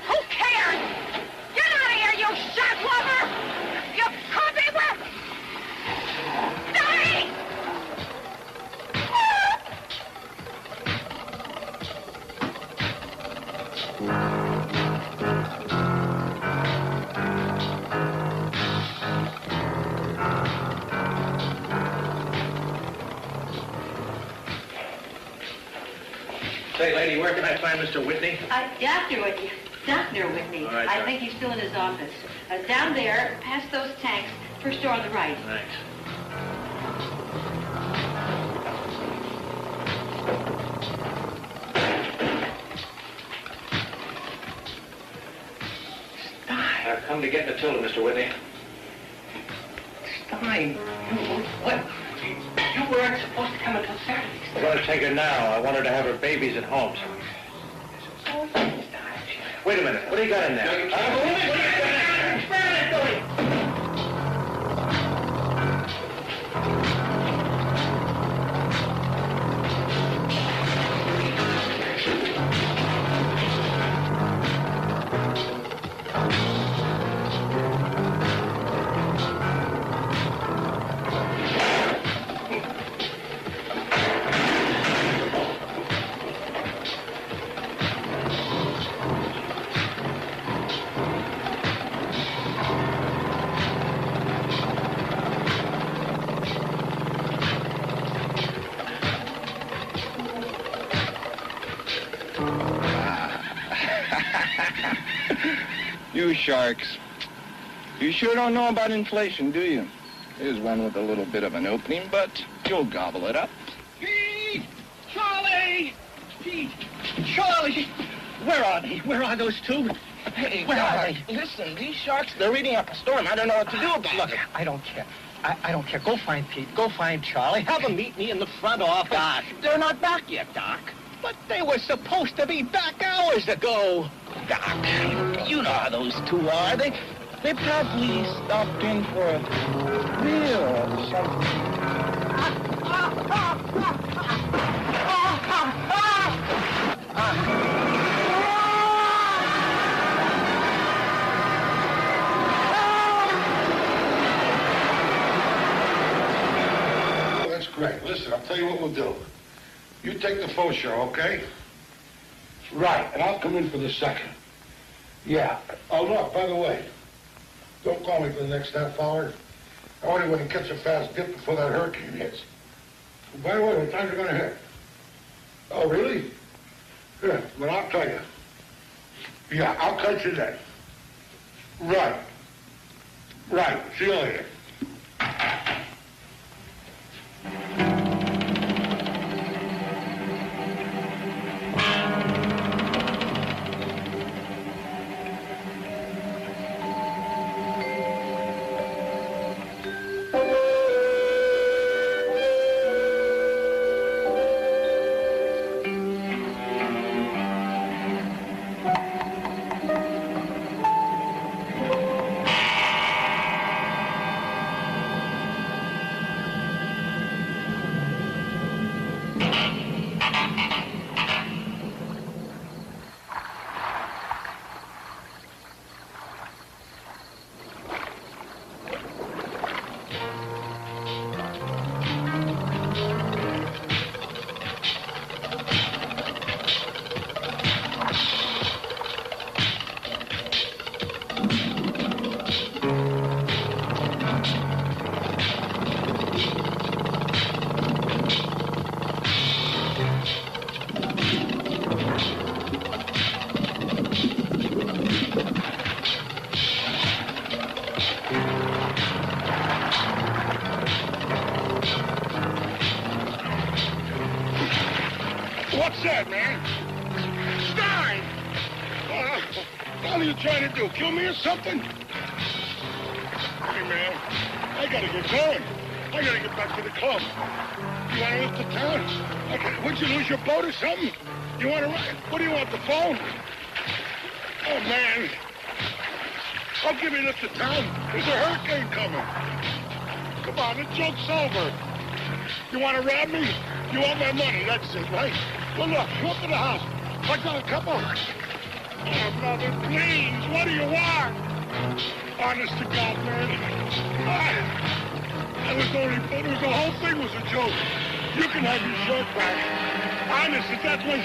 Who cares? Get out of here, you shark lover! You copyber! Die! Say, lady, where can I find Mr. Whitney? Dr. Whitney. Dr. Whitney. All right, I think he's still in his office. Down there, past those tanks, first door on the right. Thanks. I've come to get Matilda, Mr. Whitney. Stein, what? You weren't supposed to come until Saturday. I'm going to take her now. I want her to have her babies at home. Wait a minute. What do you got in there? What do you got in there? You sharks. You sure don't know about inflation, do you? Here's one with a little bit of an opening, but you'll gobble it up. Pete! Charlie! Pete! Charlie! Where are they? Where are those two? Hey, Where are Doc, listen, these sharks, they're eating up a storm. I don't know what to do about Look, it. I don't care. I don't care. Go find Pete. Go find Charlie. Have them meet me in the front office. Doc, they're not back yet, Doc. But they were supposed to be back hours ago. Doc, you know how those two are. They probably stopped in for a meal or something. That's great. Listen, I'll tell you what we'll do. You take the first show, okay? Right, and I'll come in for the second. Yeah. Oh, look, by the way, don't call me for the next half hour. I only want to catch a fast dip before that hurricane hits. By the way, what time's it going to hit? Oh, really? Good. Well, I'll tell you. Yeah, I'll catch you then. Right. Right. See you later. What's that, man? Stein! What are you trying to do? Kill me or something? Hey, man, I gotta get going. I gotta get back to the club. You wanna lift the town? Okay, would you lose your boat or something? You wanna ride? What do you want, the phone? Oh, man. Oh, give me lift the town. There's a hurricane coming. Come on, the joke's over. You wanna rob me? You want my money, that's it, right? Well, look, go up to the house. I got a couple. Oh, brother, please, what do you want? Honest to God, man. The whole thing was a joke. You can have your shirt back. Honest, if that's what...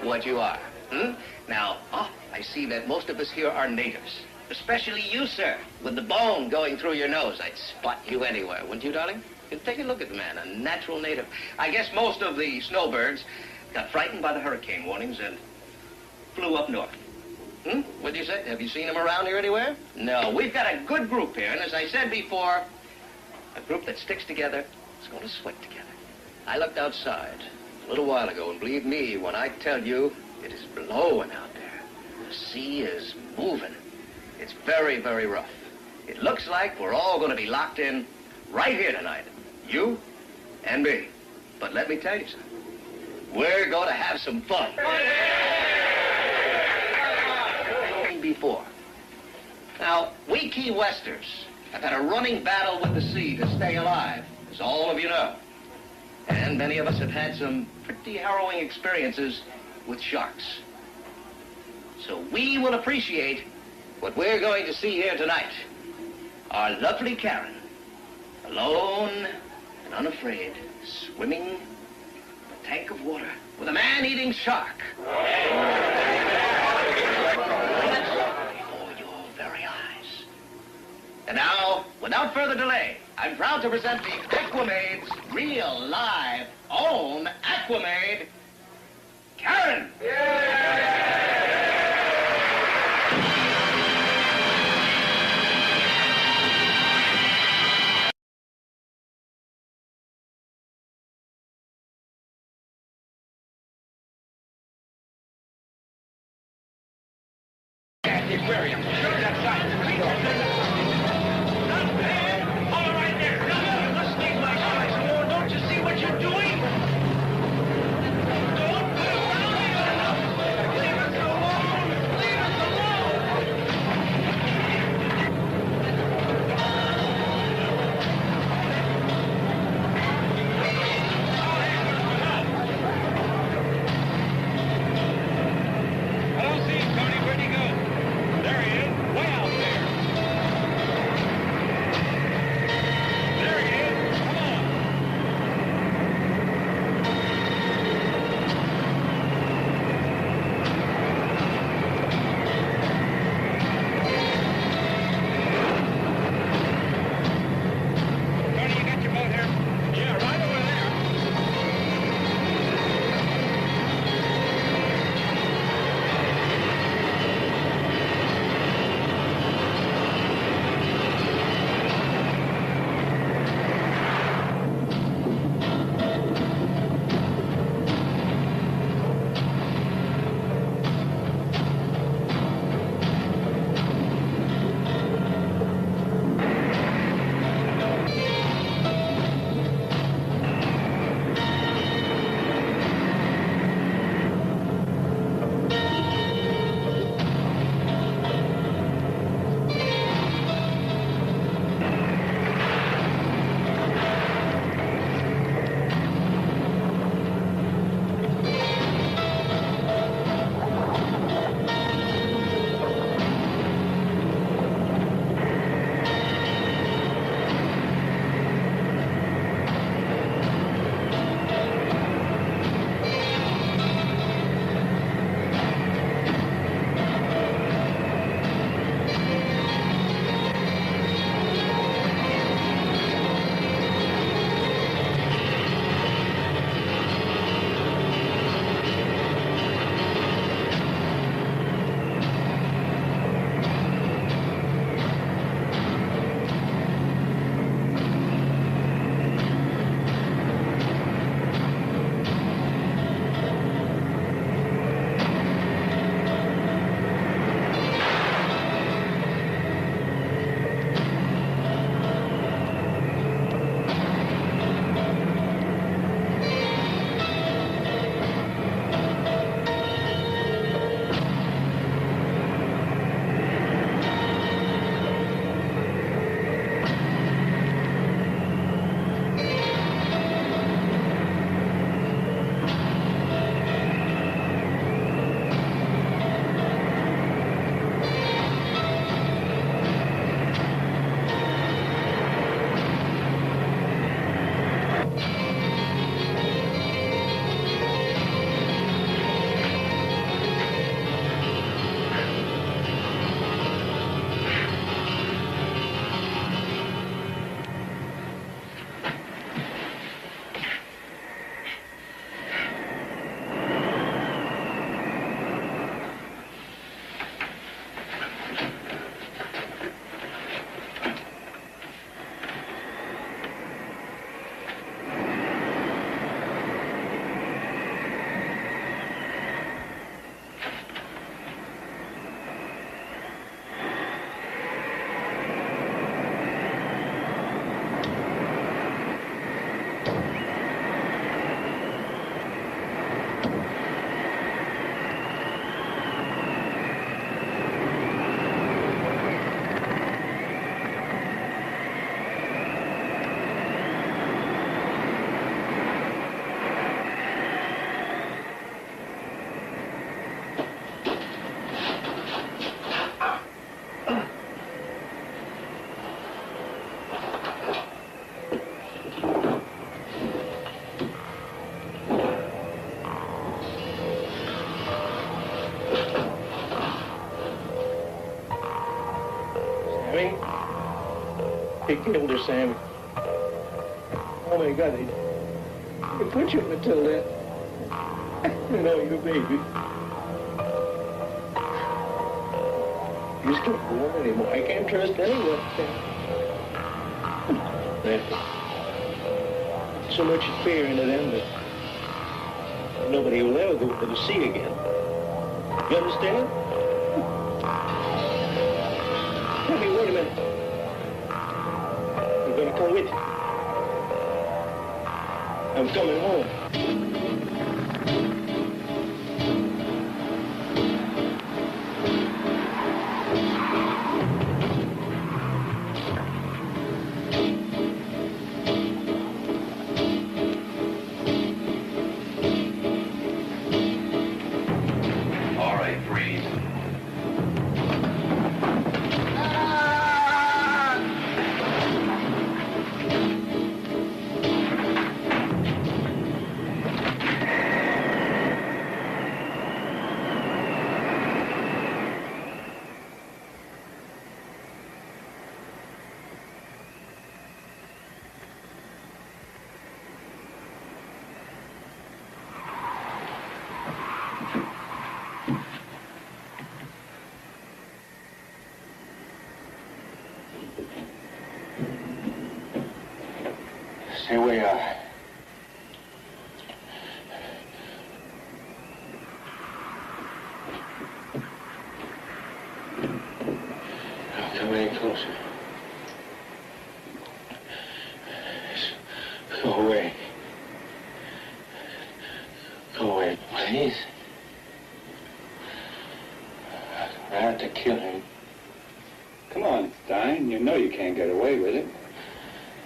what you are. Now, I see that most of us here are natives. Especially you, sir, with the bone going through your nose. I'd spot you anywhere, wouldn't you, darling? You take a look at the man, a natural native. I guess most of the snowbirds got frightened by the hurricane warnings and flew up north. What'd you say? Have you seen them around here anywhere? No, we've got a good group here, and as I said before, a group that sticks together is going to sweat together. I looked outside a little while ago, and believe me when I tell you, it is blowing out there. The sea is moving. It's very, very rough. It looks like we're all going to be locked in right here tonight. You and me. But let me tell you something. We're going to have some fun. Before. Now, we Key Westers have had a running battle with the sea to stay alive, as all of you know. And many of us have had some pretty harrowing experiences with sharks. So we will appreciate what we're going to see here tonight. Our lovely Karen, alone and unafraid, swimming in a tank of water with a man-eating shark. And now, without further delay, I'm proud to present the Aquamaid's real, live, own Aquamaid, Karen! The aquarium. Sure, that's right. Don't you see what you're doing? Don't put around here! Leave us alone! Leave us alone! I don't see him, Tony. Where'd he go? There he is, way out there. Sammy. He killed her, Sammy. Oh, my God, they put you in Matilda. You know, your baby. You just can't go on anymore. I can't trust anyone. So much fear into them that nobody will ever go to the sea again. You understand? Tell me, wait a minute. I'm gonna come with you. I'm coming home. Here we are. Now, come any closer. Go away. Go away, please. I have to kill him. Come on, Stein. You know you can't get away with it.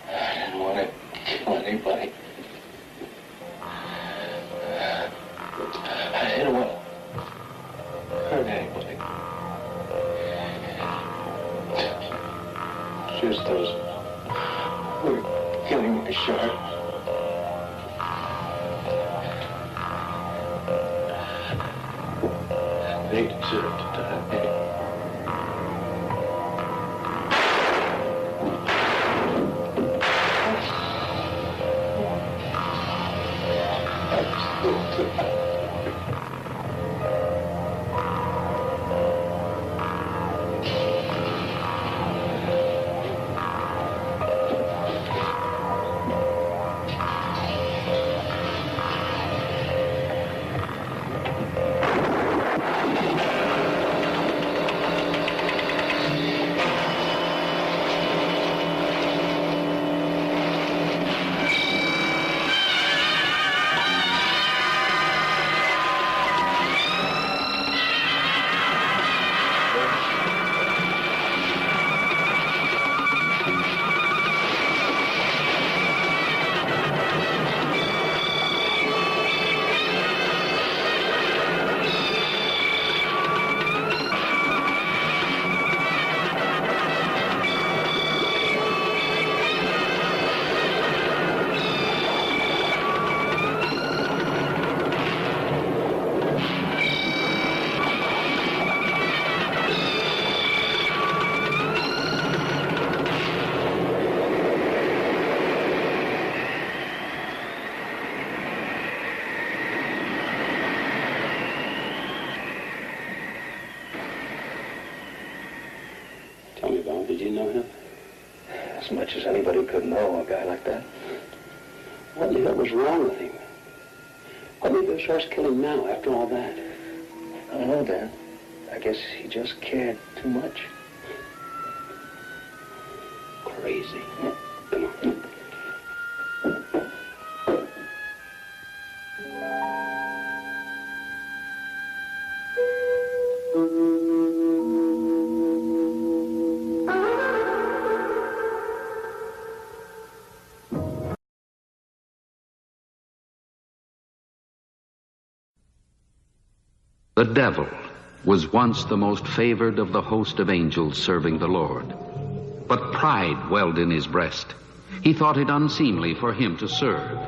I didn't want to kill anybody. I didn't want to hurt anybody. Just those who were killing my shark. They deserve to die. Tell me, Bob, did you know him? As much as anybody could know a guy like that. What the hell was wrong with him? Why did the sharks kill him now, after all that? I don't know, Dan. I guess he just cared too much. Crazy. Come on. The devil was once the most favored of the host of angels serving the Lord. But pride welled in his breast. He thought it unseemly for him to serve.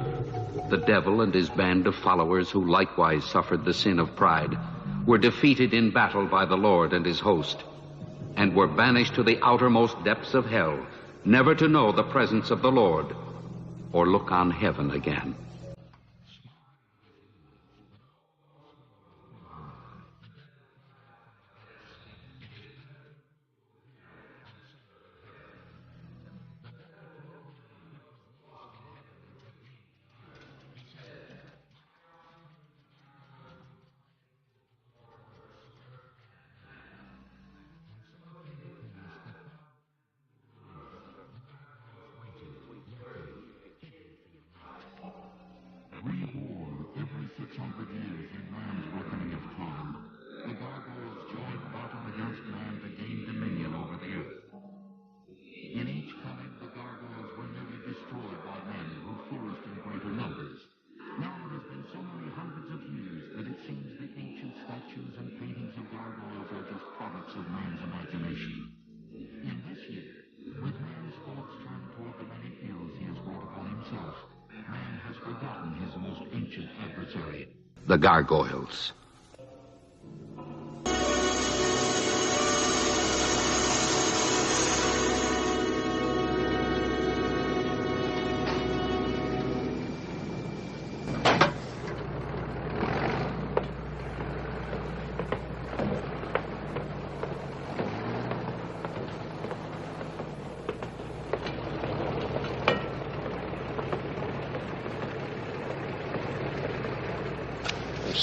The devil and his band of followers, who likewise suffered the sin of pride, were defeated in battle by the Lord and his host. and were banished to the outermost depths of hell, never to know the presence of the Lord or look on heaven again. Reborn every 600 years in man's reckoning of time, the gargoyles join battle against man to gain dominion over the earth. In each time, the gargoyles were nearly destroyed by men who flourished in greater numbers. Now it has been so many hundreds of years that it seems the ancient statues and paintings of gargoyles are just products of man's imagination. In this year, with man's thoughts turned toward the many ills he has brought upon himself, man has forgotten his most ancient adversary, The gargoyles.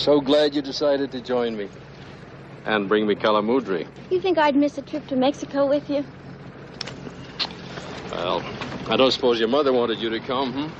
So glad you decided to join me. And bring me calamudri. You think I'd miss a trip to Mexico with you? Well, I don't suppose your mother wanted you to come,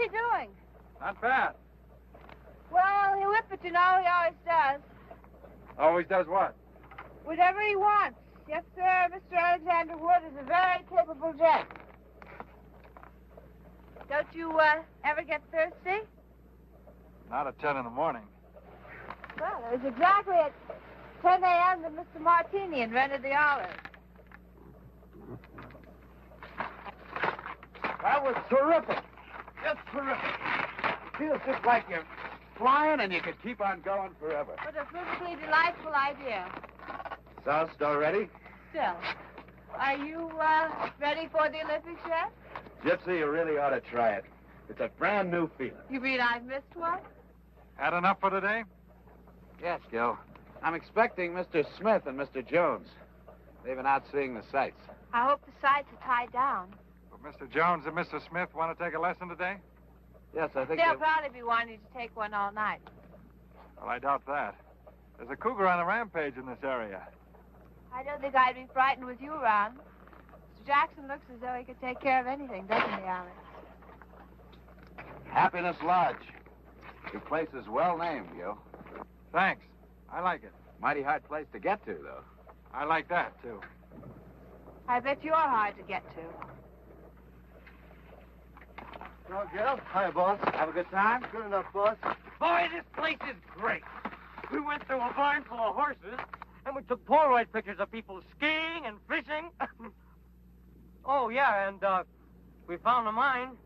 he doing? Not bad. Well, he'll whip it, you know. He always does. Always does what? Whatever he wants. Yes, sir. Mr. Alexander Wood is a very capable gent. Don't you ever get thirsty? Not at 10 in the morning. Well, it was exactly at 10 a.m. that Mr. Martini invented the olive. That was terrific. Just terrific. Feels just like you're flying and you could keep on going forever. What a perfectly delightful idea. Sauce already? Still, are you ready for the Olympics yet? Gypsy, you really ought to try it. It's a brand new feeling. You mean I've missed one? Had enough for today? Yes, Gil. I'm expecting Mr. Smith and Mr. Jones. They've been out seeing the sights. I hope the sights are tied down. Well, Mr. Jones and Mr. Smith want to take a lesson today? Yes, I think They'll probably be wanting to take one all night. Well, I doubt that. There's a cougar on a rampage in this area. I don't think I'd be frightened with you around. Mr. Jackson looks as though he could take care of anything, doesn't he, Alex? Happiness Lodge. Your place is well named, Gil. Thanks. I like it. Mighty hard place to get to, though. I like that, too. I bet you're hard to get to. Hello, Gil. Hi, boss. Have a good time? Good enough, boss. Boy, this place is great. We went through a barn full of horses, and we took Polaroid pictures of people skiing and fishing. Oh, yeah, and we found a mine.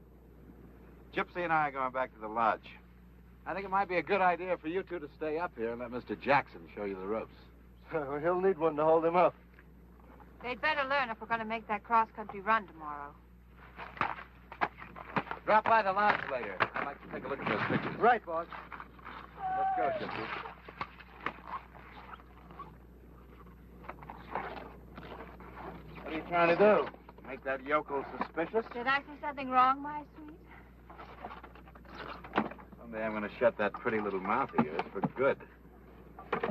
Gypsy and I are going back to the lodge. I think it might be a good idea for you two to stay up here and let Mr. Jackson show you the ropes. He'll need one to hold him up. They'd better learn if we're going to make that cross-country run tomorrow. Drop by the lodge later. I'd like to take a look at those pictures. Right, boss. Let's go, Gypsy. What are you trying to do? Make that yokel suspicious? Did I say something wrong, my sweet? Someday I'm going to shut that pretty little mouth of yours for good.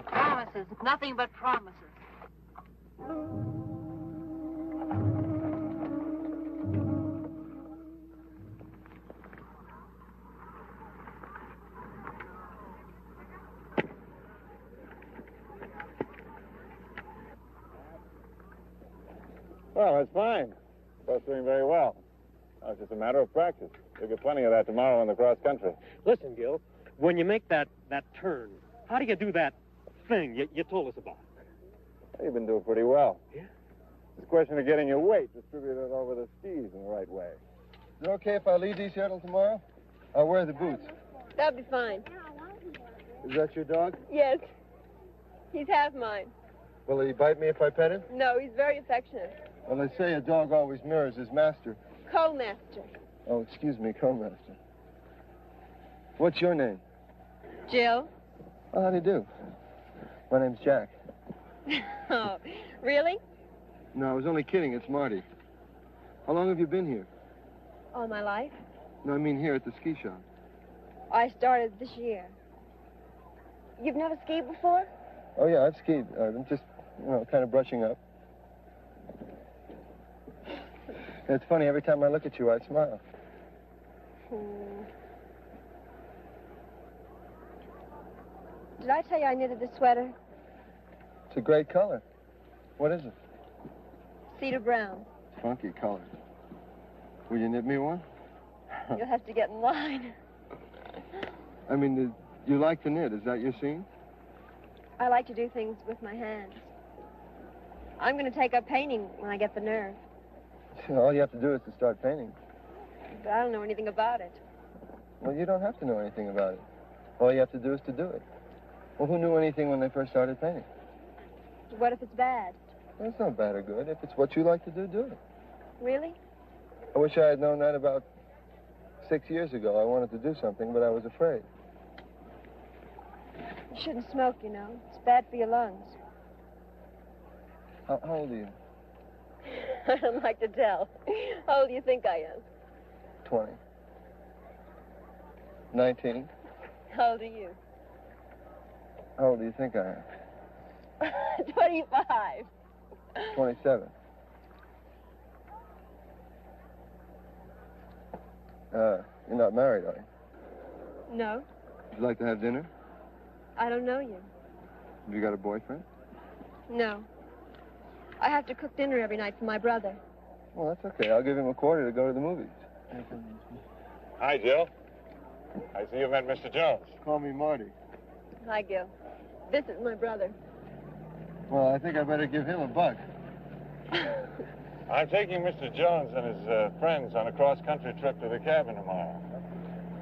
Promises. Nothing but promises. Well, that's fine. Both doing very well. Now, it's just a matter of practice. You'll get plenty of that tomorrow in the cross country. Listen, Gil, when you make that turn, how do you do that thing you told us about? Well, you've been doing pretty well. Yeah? It's a question of getting your weight distributed over the skis in the right way. Is it okay if I leave these here till tomorrow? I'll wear the boots. That'll be fine. Is that your dog? Yes. He's half mine. Will he bite me if I pet him? No, he's very affectionate. Well, they say a dog always mirrors his master. Co-master. Oh, excuse me, co-master. What's your name? Jill. Oh, how do you do? My name's Jack. Oh, really? No, I was only kidding. It's Marty. How long have you been here? All my life. No, I mean here at the ski shop. I started this year. You've never skied before? Oh, yeah, I've skied. I'm just, kind of brushing up. It's funny, every time I look at you, I smile. Did I tell you I knitted a sweater? It's a great color. What is it? Cedar brown. Funky color. Will you knit me one? You'll have to get in line. I mean, you like to knit. Is that your scene? I like to do things with my hands. I'm going to take up painting when I get the nerve. All you have to do is to start painting. But I don't know anything about it. Well, you don't have to know anything about it. All you have to do is to do it. Well, who knew anything when they first started painting? What if it's bad? Well, it's not bad or good. If it's what you like to do, do it. Really? I wish I had known that about 6 years ago. I wanted to do something, but I was afraid. You shouldn't smoke, you know. It's bad for your lungs. How old are you? I don't like to tell. How old do you think I am? 20. 19. How old are you? How old do you think I am? 25. 27. You're not married, are you? No, Would you like to have dinner? I don't know you. Have you got a boyfriend? No. I have to cook dinner every night for my brother. Well, that's okay. I'll give him a quarter to go to the movies. Hi, Jill. I see you met Mr. Jones. Call me Marty. Hi, Gil. This is my brother. Well, I think I better give him a buck. I'm taking Mr. Jones and his friends on a cross-country trip to the cabin tomorrow.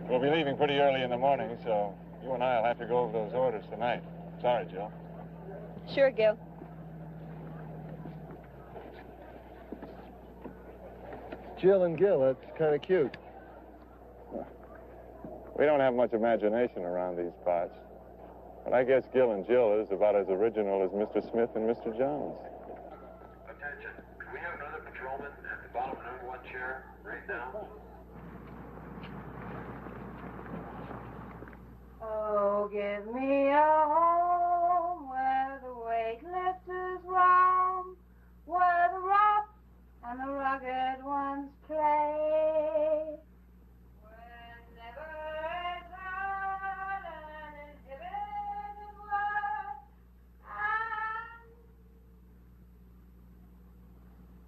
We'll be leaving pretty early in the morning, so you and I will have to go over those orders tonight. Sorry, Jill. Sure, Gil. Jill and Gil, that's kind of cute. We don't have much imagination around these parts. But I guess Gil and Jill is about as original as Mr. Smith and Mr. Jones. Attention. Can we have another patrolman at the bottom number 1 chair right now? Oh, give me a home where the weightlifters roam, where the rough and the rugged ones play. Where never is heard an inhibited word, and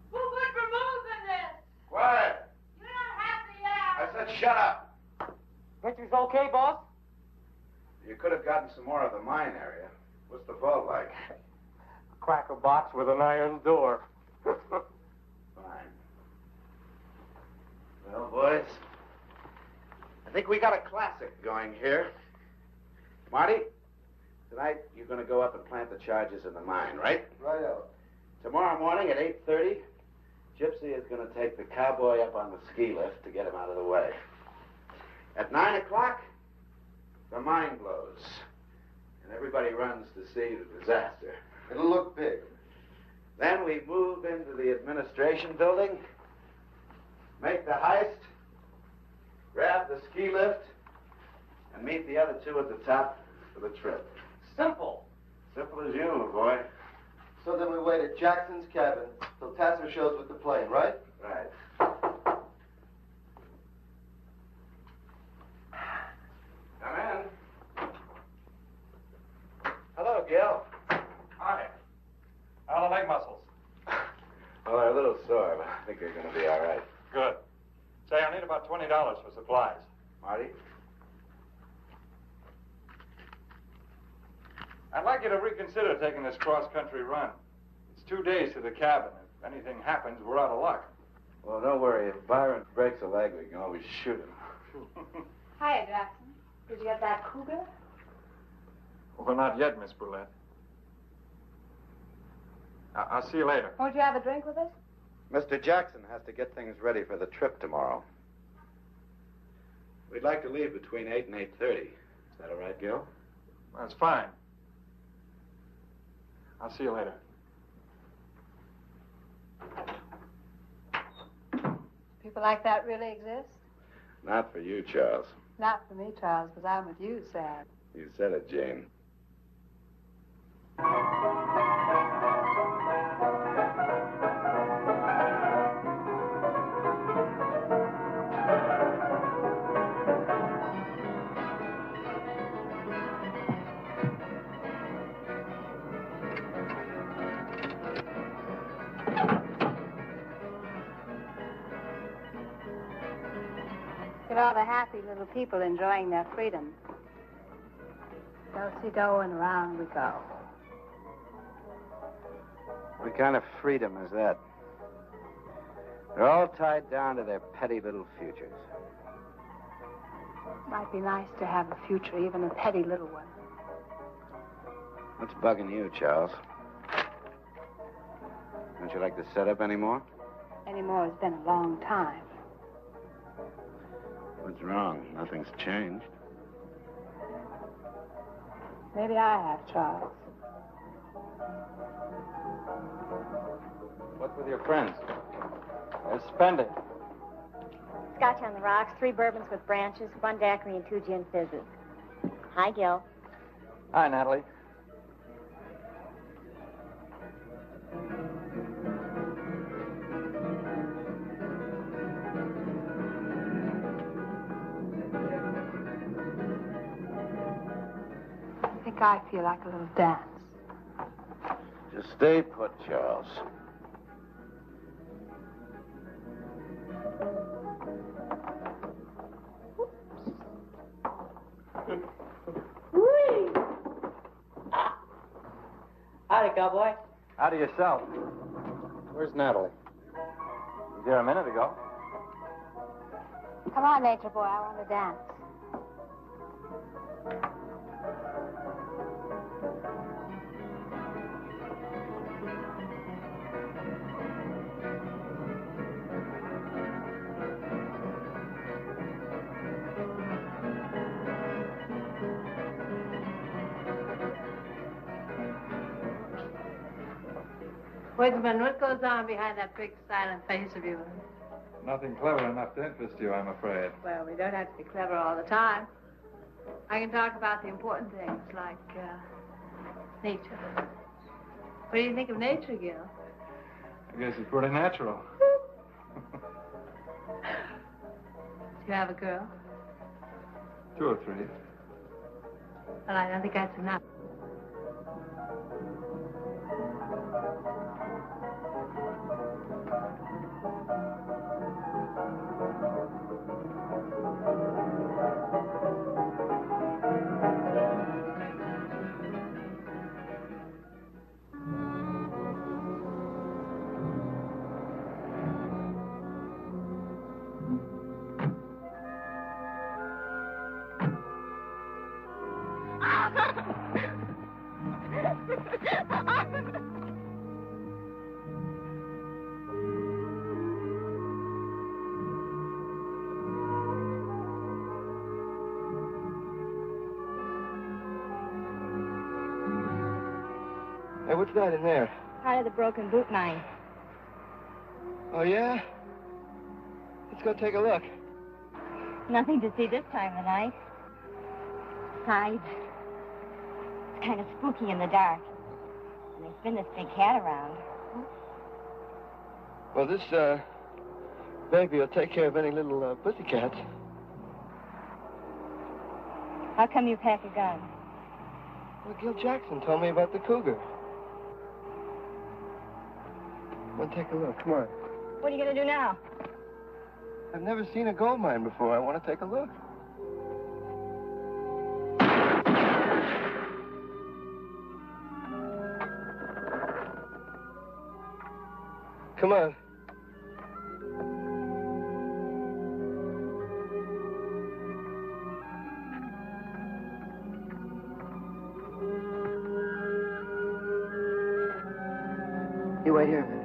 who would remove in this? Quiet! You don't have to yell. I said shut up. Picture's okay, boss? You could have gotten some more of the mine area. What's the vault like? Cracker box with an iron door. Fine. Well, boys, I think we got a classic going here. Marty, tonight you're going to go up and plant the charges in the mine, right? Righto. Tomorrow morning at 8:30, Gypsy is going to take the cowboy up on the ski lift to get him out of the way. At 9 o'clock, the mine blows, and everybody runs to see the disaster. It'll look big. Then we move into the administration building, make the heist, grab the ski lift, and meet the other two at the top for the trip. Simple. Simple as you, boy. So then we wait at Jackson's cabin till Tasser shows with the plane, right? Right. Come in. Hello, Gil. Hi. How are the leg muscles? Well, they're a little sore, but I think they're going to be all right. Good. Say, I need about $20 for supplies. Marty? I'd like you to reconsider taking this cross-country run. It's 2 days to the cabin. If anything happens, we're out of luck. Well, don't worry. If Byron breaks a leg, we can always shoot him. Hiya, Jackson. Did you get that cougar? Well, not yet, Miss Brulette. I'll see you later. Won't you have a drink with us? Mr. Jackson has to get things ready for the trip tomorrow. We'd like to leave between 8 and 8:30. Is that all right, Gil? That's fine. I'll see you later. People like that really exist? Not for you, Charles. Not for me, Charles, because I'm with you, Sam. You said it, Jane. Look at all the happy little people enjoying their freedom. Do-si-do and around we go. What kind of freedom is that? They're all tied down to their petty little futures. Might be nice to have a future, even a petty little one. What's bugging you, Charles? Don't you like to set up anymore? Anymore has been a long time. What's wrong? Nothing's changed. Maybe I have, Charles. What's with your friends? They're spending. Scotch on the rocks, 3 bourbons with branches, 1 daiquiri, and 2 gin fizzes. Hi, Gil. Hi, Natalie. I feel like a little dance. Just stay put, Charles. Howdy, cowboy. Howdy yourself. Where's Natalie? Was here a minute ago. Come on, nature boy. I want to dance. Woodsman, what goes on behind that big silent face of yours? Nothing clever enough to interest you, I'm afraid. Well, we don't have to be clever all the time. I can talk about the important things, like nature. What do you think of nature, Gil? I guess it's pretty natural. Do you have a girl? 2 or 3. Well, I don't think that's enough. Hey, what's that in there? Part of the broken boot mine. Oh, yeah? Let's go take a look. Nothing to see this time of night. Besides, it's kind of spooky in the dark. And there's been this big cat around. Well, this, baby will take care of any little, pussycats. How come you pack a gun? Well, Gil Jackson told me about the cougar. Well, take a look. Come on. What are you going to do now? I've never seen a gold mine before. I want to take a look. Come on. You wait here a minute.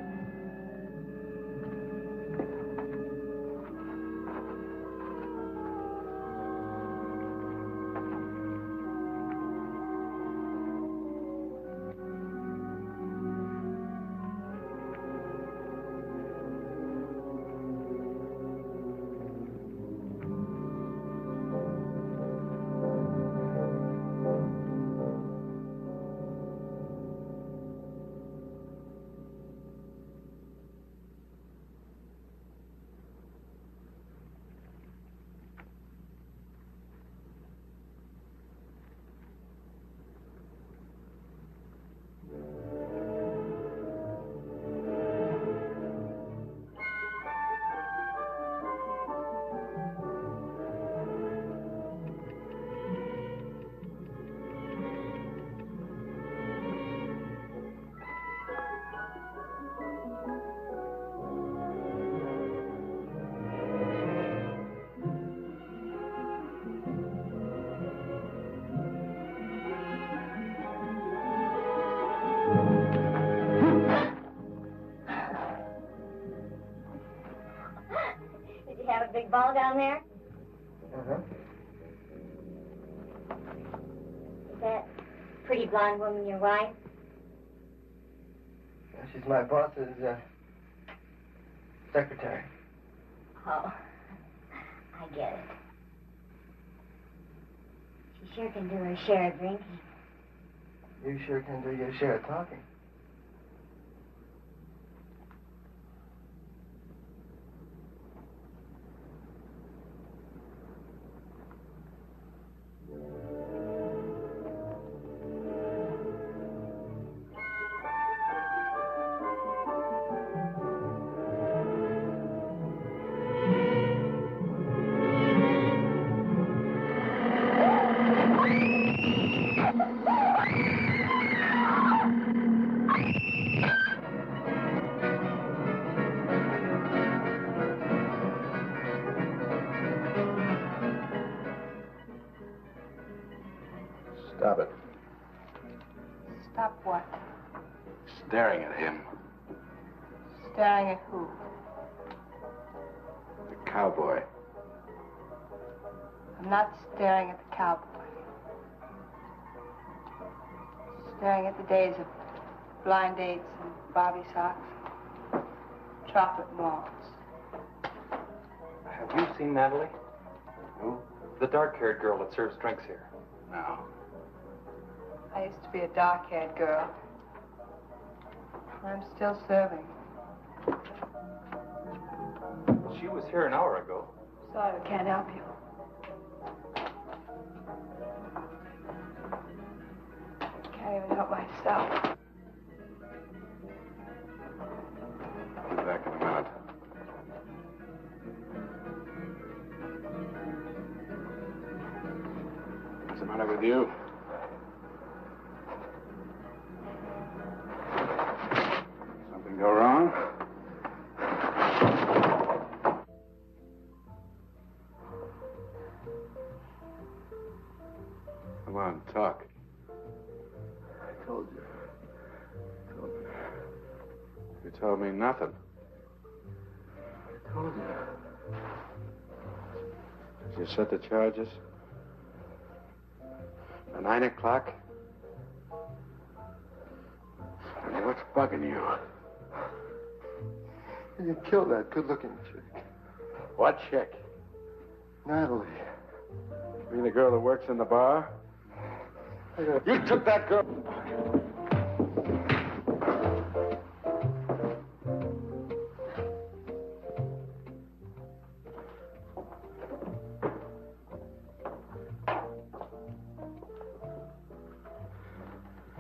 Did you have a big ball down there? Uh-huh. Is that pretty blonde woman your wife? She's my boss's, secretary. Oh, I get it. She sure can do her share of drinking. You sure can do your share of talking. Stop it. Stop what? Staring at him. Staring at who? The cowboy. I'm not staring at the cowboy. Staring at the days of blind dates and bobby socks, chocolate malls. Have you seen Natalie? Who? The dark-haired girl that serves drinks here. No. I used to be a dark-haired girl. I'm still serving. She was here an hour ago. Sorry, I can't help you. Can't even help myself. I'll be back in a minute. What's the matter with you? Something go wrong? Come on, talk. I told you. You told me nothing. I told you. Did you set the charges? At 9 o'clock? Hey, what's bugging you? You killed that good-looking chick. What chick? Natalie. You mean the girl that works in the bar? You took that girl.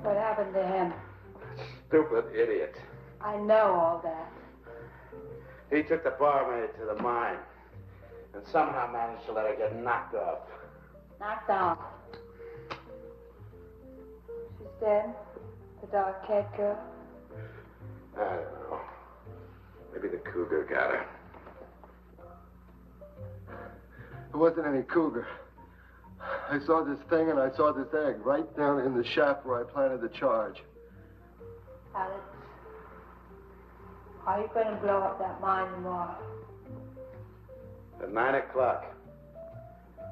What happened to him? Stupid idiot. I know all that. He took the barmaid to the mine and somehow managed to let her get knocked off. Knocked off. She's dead? The dark-haired girl? I don't know. Maybe the cougar got her. It wasn't any cougar. I saw this thing and I saw this egg right down in the shaft where I planted the charge. Alex, are you going to blow up that mine tomorrow? At 9 o'clock.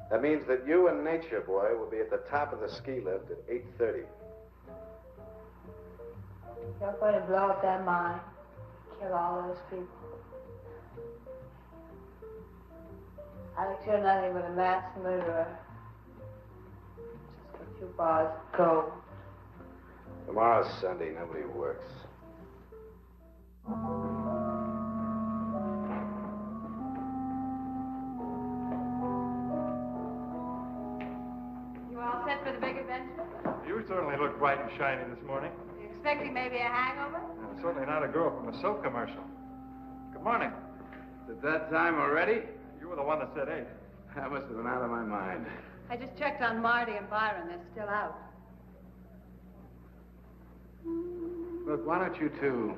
That means that you and Nature Boy will be at the top of the ski lift at 8:30. You're going to blow up that mine, kill all those people. Alex, you're nothing but a mass murderer. Just a few bars of gold. Tomorrow's Sunday. Nobody works. You all set for the big adventure? You certainly look bright and shiny this morning. You expecting maybe a hangover? Certainly not a girl from a soap commercial. Good morning. Is it that time already? You were the one that said 8. That must have been out of my mind. I just checked on Marty and Byron. They're still out. Look, why don't you two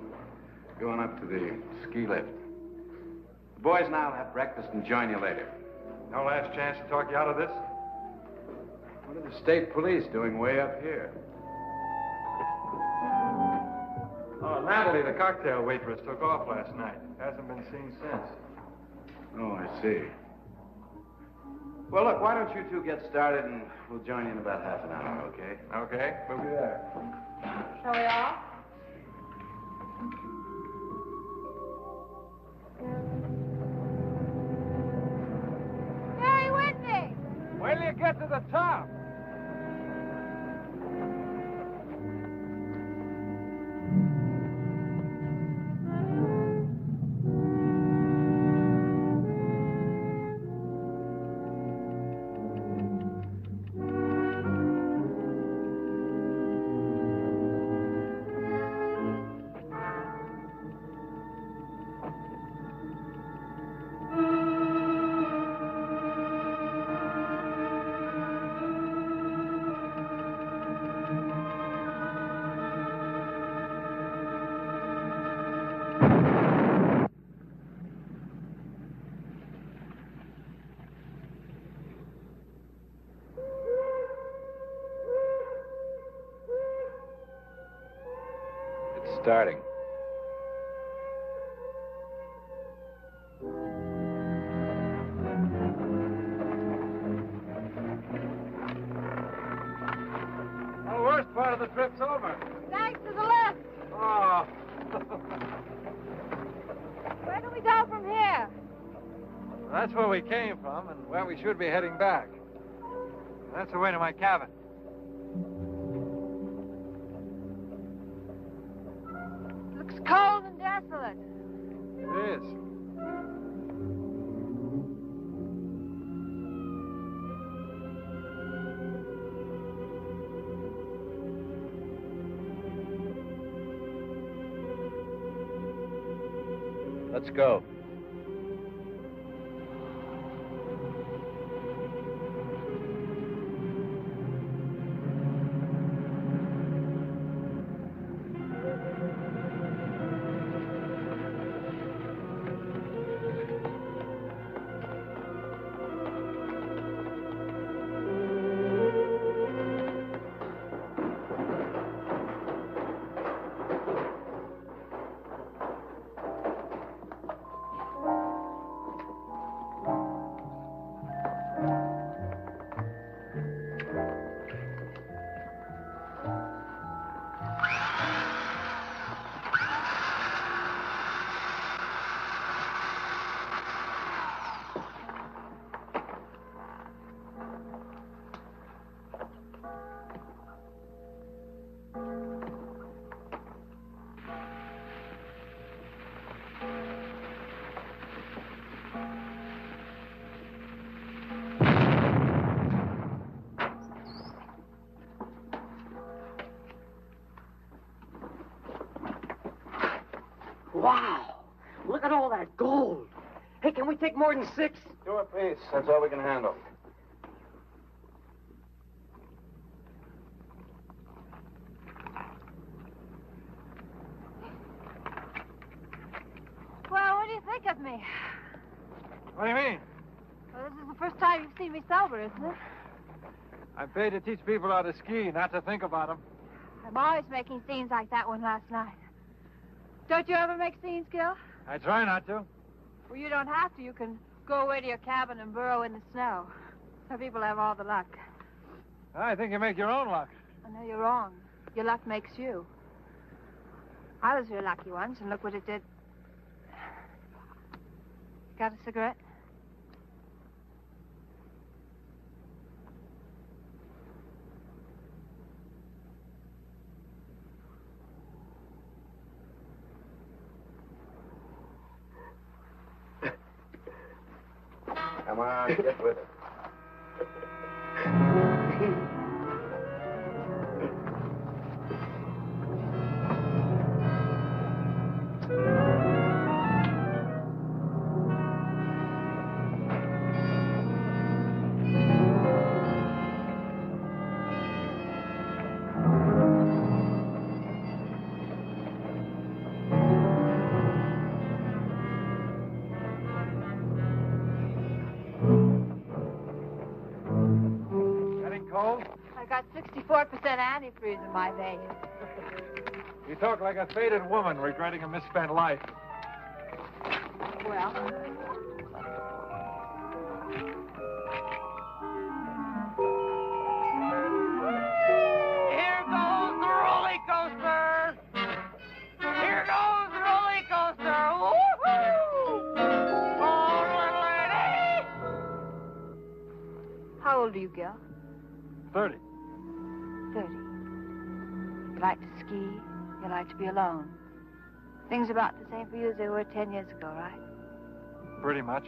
go on up to the ski lift? The boys and I'll have breakfast and join you later. No last chance to talk you out of this? What are the state police doing way up here? Oh, Natalie, the cocktail waitress, took off last night. Hasn't been seen since. Oh, I see. Well, look, why don't you two get started and we'll join you in about half an hour, okay? Okay, we'll be there. Shall we all? Stay with me! Wait till you get to the top. starting. The worst part of the trip's over. Thanks to the left. Oh. Where do we go from here? That's where we came from and where we should be heading back. That's the way to my cabin. Looks cold and desolate. It is. Let's go. Wow! Look at all that gold. Hey, can we take more than 6? 2 apiece. That's all we can handle. Well, what do you think of me? What do you mean? Well, this is the first time you've seen me sober, isn't it? I'm paid to teach people how to ski, not to think about them. I'm always making scenes like that one last night. Don't you ever make scenes, Gil? I try not to. Well, you don't have to. You can go away to your cabin and burrow in the snow. Some people have all the luck. I think you make your own luck. I know you're wrong. Your luck makes you. I was real lucky once, and look what it did. Got a cigarette? Come on, get with it. Cold? I got 64% antifreeze in my veins. You talk like a faded woman regretting a misspent life. Well, Here goes the roller coaster! Here goes the roller coaster! Woohoo! Oh, little lady! how old are you, Gil? 30. 30. You like to ski. You like to be alone. Things about the same for you as they were 10 years ago, right? Pretty much.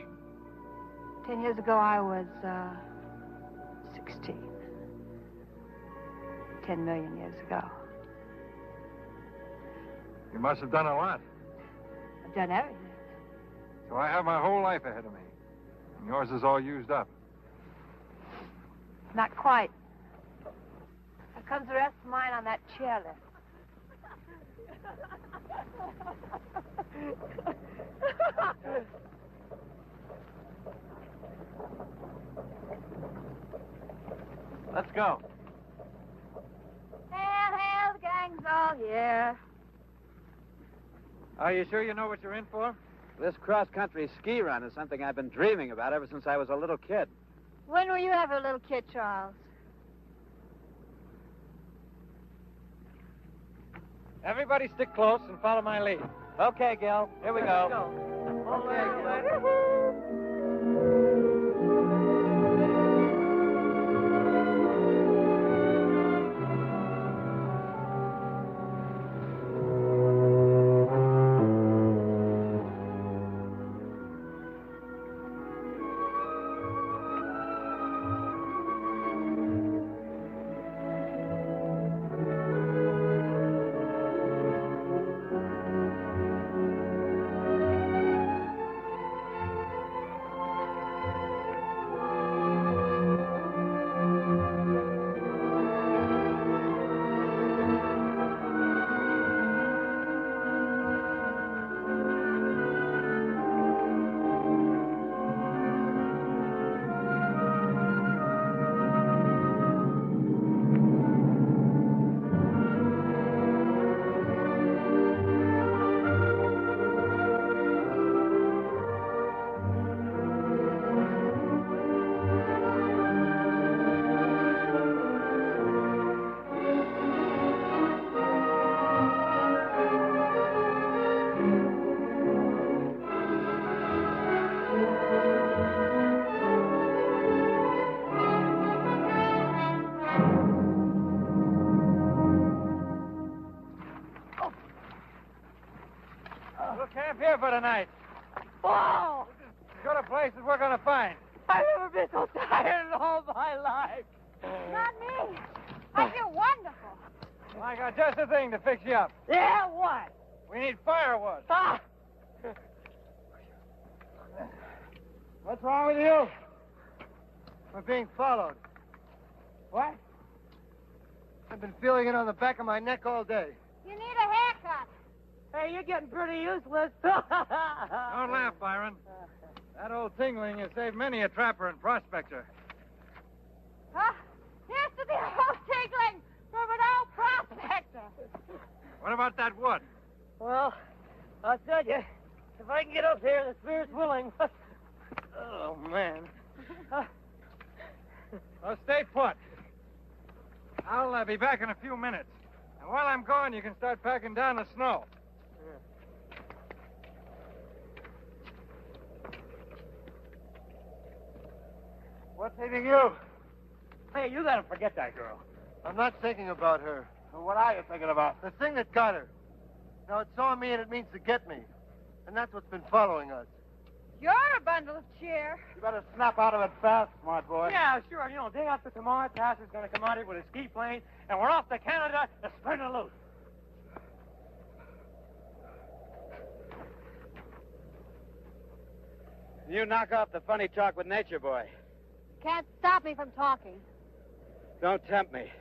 10 years ago, I was, 16. 10 million years ago. You must have done a lot. I've done everything. So I have my whole life ahead of me. And yours is all used up. Not quite. There comes the rest of mine on that chairlift. Let's go. Hail, hail, the gang's all here. Are you sure you know what you're in for? This cross-country ski run is something I've been dreaming about ever since I was a little kid. When were you ever a little kid, Charles? Everybody stick close and follow my lead. Okay, Gil. Here we go. We'll camp here for tonight. Wow! Go to places we're going to find. I've never been so tired in all my life. Not me. I feel wonderful. Well, I got just the thing to fix you up. Yeah, what? We need firewood. Ah! What's wrong with you? We're being followed. What? I've been feeling it on the back of my neck all day. You need a haircut. Hey, you're getting pretty useless. Don't laugh, Byron. That old tingling has saved many a trapper and prospector. Huh? Here's to the old tingling from an old prospector. What about that wood? Well, I'll tell you, if I can get up here, the spirit's willing. Oh, man. Well, stay put. I'll be back in a few minutes. And while I'm gone, you can start packing down the snow. What's eating you? Hey, you gotta forget that girl. I'm not thinking about her. Well, what are you thinking about? The thing that got her. Now, it saw me and it means to get me. And that's what's been following us. You're a bundle of cheer. You better snap out of it fast, smart boy. Yeah, sure. You know, day after tomorrow, Tass is going to come out here with a ski plane, and we're off to Canada to spin it loose. You knock off the funny talk with Nature Boy. Can't stop me from talking. Don't tempt me.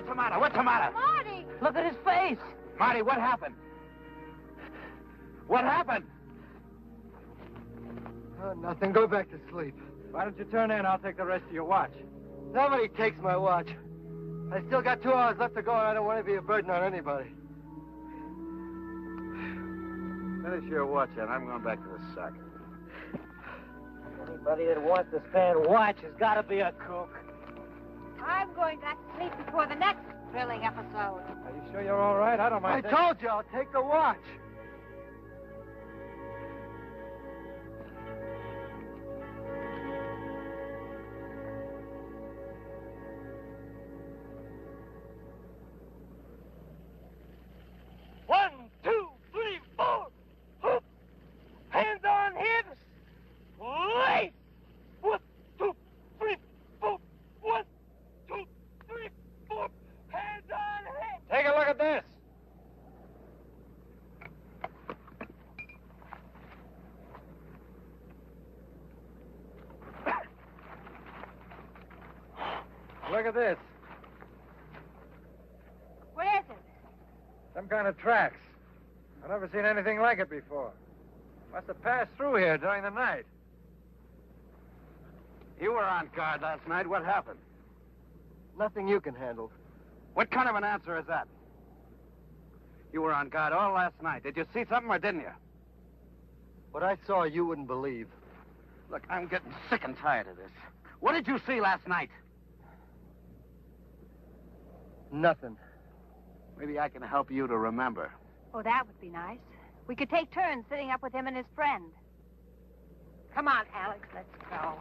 What's the matter? What's the matter? Marty! Look at his face. Marty, what happened? What happened? Oh, nothing. Go back to sleep. Why don't you turn in? I'll take the rest of your watch. Nobody takes my watch. I still got 2 hours left to go, and I don't want to be a burden on anybody. Finish your watch, and I'm going back to the sack. Anybody that wants to stand watch has got to be a kook. I'm going back to sleep before the next thrilling episode. Are you sure you're all right? I don't mind. I told you I'll take the watch. One, two, three, four. Hoop. Hands on hips. Lay. 1, 2, 3, 4. 1, 2, 3, 4. Hands on hips. Take a look at this. Look at this. What is it? Some kind of tracks. I've never seen anything like it before. Must have passed through here during the night. You were on guard last night. What happened? Nothing you can handle. What kind of an answer is that? You were on guard all last night. Did you see something or didn't you? What I saw, you wouldn't believe. Look, I'm getting sick and tired of this. What did you see last night? Nothing. Maybe I can help you to remember. Oh, that would be nice. We could take turns sitting up with him and his friend. Come on, Alex, let's go.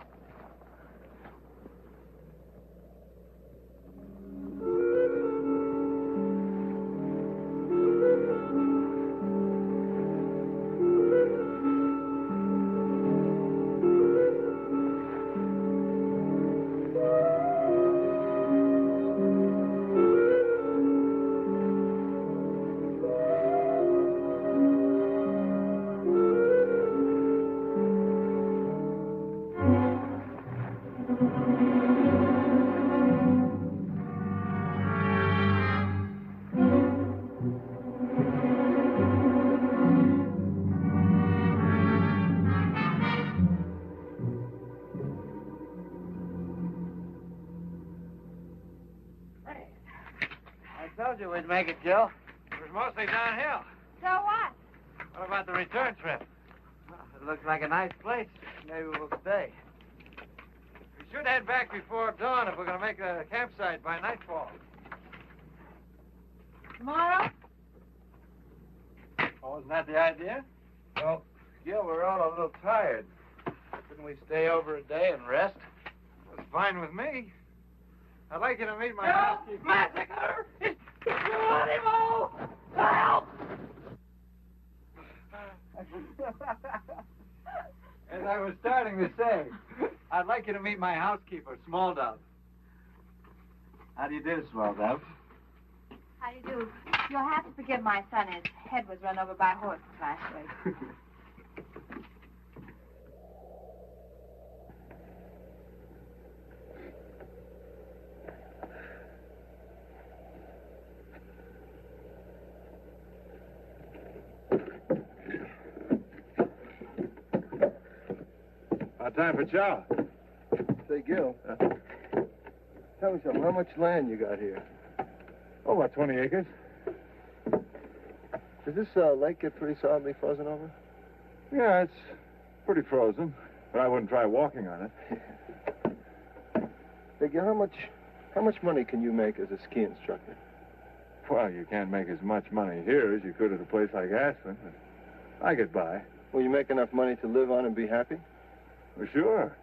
I told you we'd make it, Jill. It was mostly downhill. So what? What about the return trip? Well, it looks like a nice place. Maybe we'll stay. We should head back before dawn if we're going to make a campsite by nightfall. Tomorrow? Oh, isn't that the idea? Well, Gil, we're all a little tired. Couldn't we stay over a day and rest? That's fine with me. I'd like you to meet my housekeeper. Massacre! It's animal! Help! As I was starting to say, I'd like you to meet my housekeeper, Small Dove. How do you do, Small Dove? How do you do? You'll have to forgive my son. His head was run over by horses last week. Time for chow. Say, Gil, tell me something. How much land you got here? Oh, about 20 acres. Does this lake get pretty solidly frozen over? Yeah, it's pretty frozen, but I wouldn't try walking on it. Say, Gil, how much money can you make as a ski instructor? Well, you can't make as much money here as you could at a place like Aspen, but I get by. Will you make enough money to live on and be happy? Well, sure.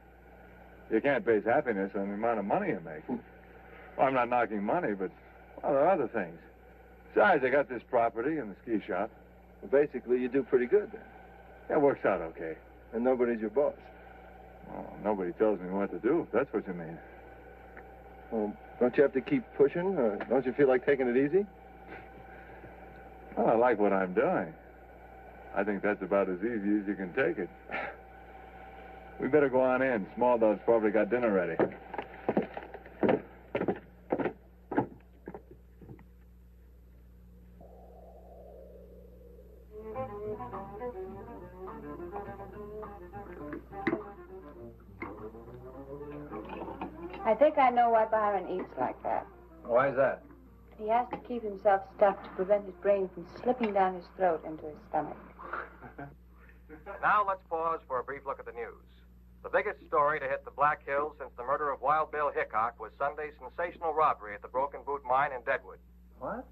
You can't base happiness on the amount of money you make. Well, I'm not knocking money, but, well, there are other things. Besides, I got this property and the ski shop. Well, basically, you do pretty good, then. That works out okay. And nobody's your boss. Well, nobody tells me what to do, if that's what you mean. Well, don't you have to keep pushing? Don't you feel like taking it easy? Well, I like what I'm doing. I think that's about as easy as you can take it. We better go on in. Small Dove's probably got dinner ready. I think I know why Byron eats like that. Why is that? He has to keep himself stuffed to prevent his brain from slipping down his throat into his stomach. Now let's pause for a brief look at the news. The biggest story to hit the Black Hills since the murder of Wild Bill Hickok was Sunday's sensational robbery at the Broken Boot Mine in Deadwood. What?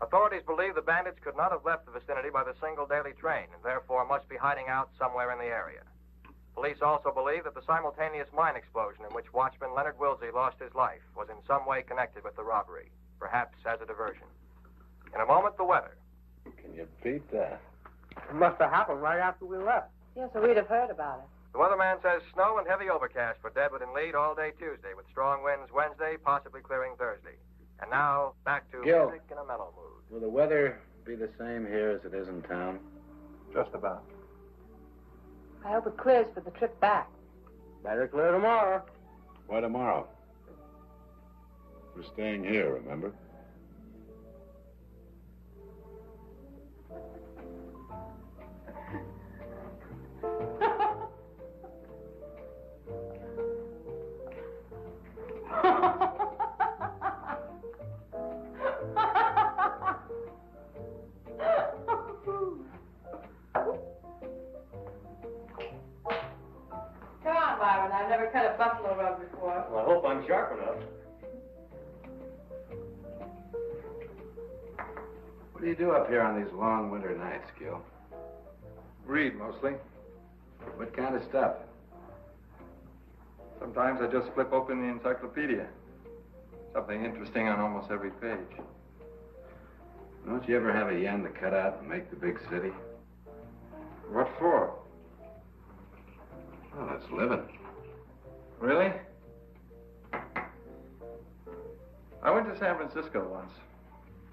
Authorities believe the bandits could not have left the vicinity by the single daily train and therefore must be hiding out somewhere in the area. Police also believe that the simultaneous mine explosion in which watchman Leonard Wilsey lost his life was in some way connected with the robbery, perhaps as a diversion. In a moment, the weather. Can you beat that? It must have happened right after we left. Yes, so we'd have heard about it. The weatherman says snow and heavy overcast for Deadwood and Lead all day Tuesday, with strong winds Wednesday, possibly clearing Thursday. And now, back to Gil, music in a mellow mood. will the weather be the same here as it is in town? Just about. I hope it clears for the trip back. Better clear tomorrow. Why tomorrow? We're staying here, remember? Come on, Byron. I've never cut a buffalo rug before. Well, I hope I'm sharp enough. What do you do up here on these long winter nights, Gil? Read, mostly. What kind of stuff? Sometimes I just flip open the encyclopedia. Something interesting on almost every page. Don't you ever have a yen to cut out and make the big city? What for? Well, it's living. Really? I went to San Francisco once.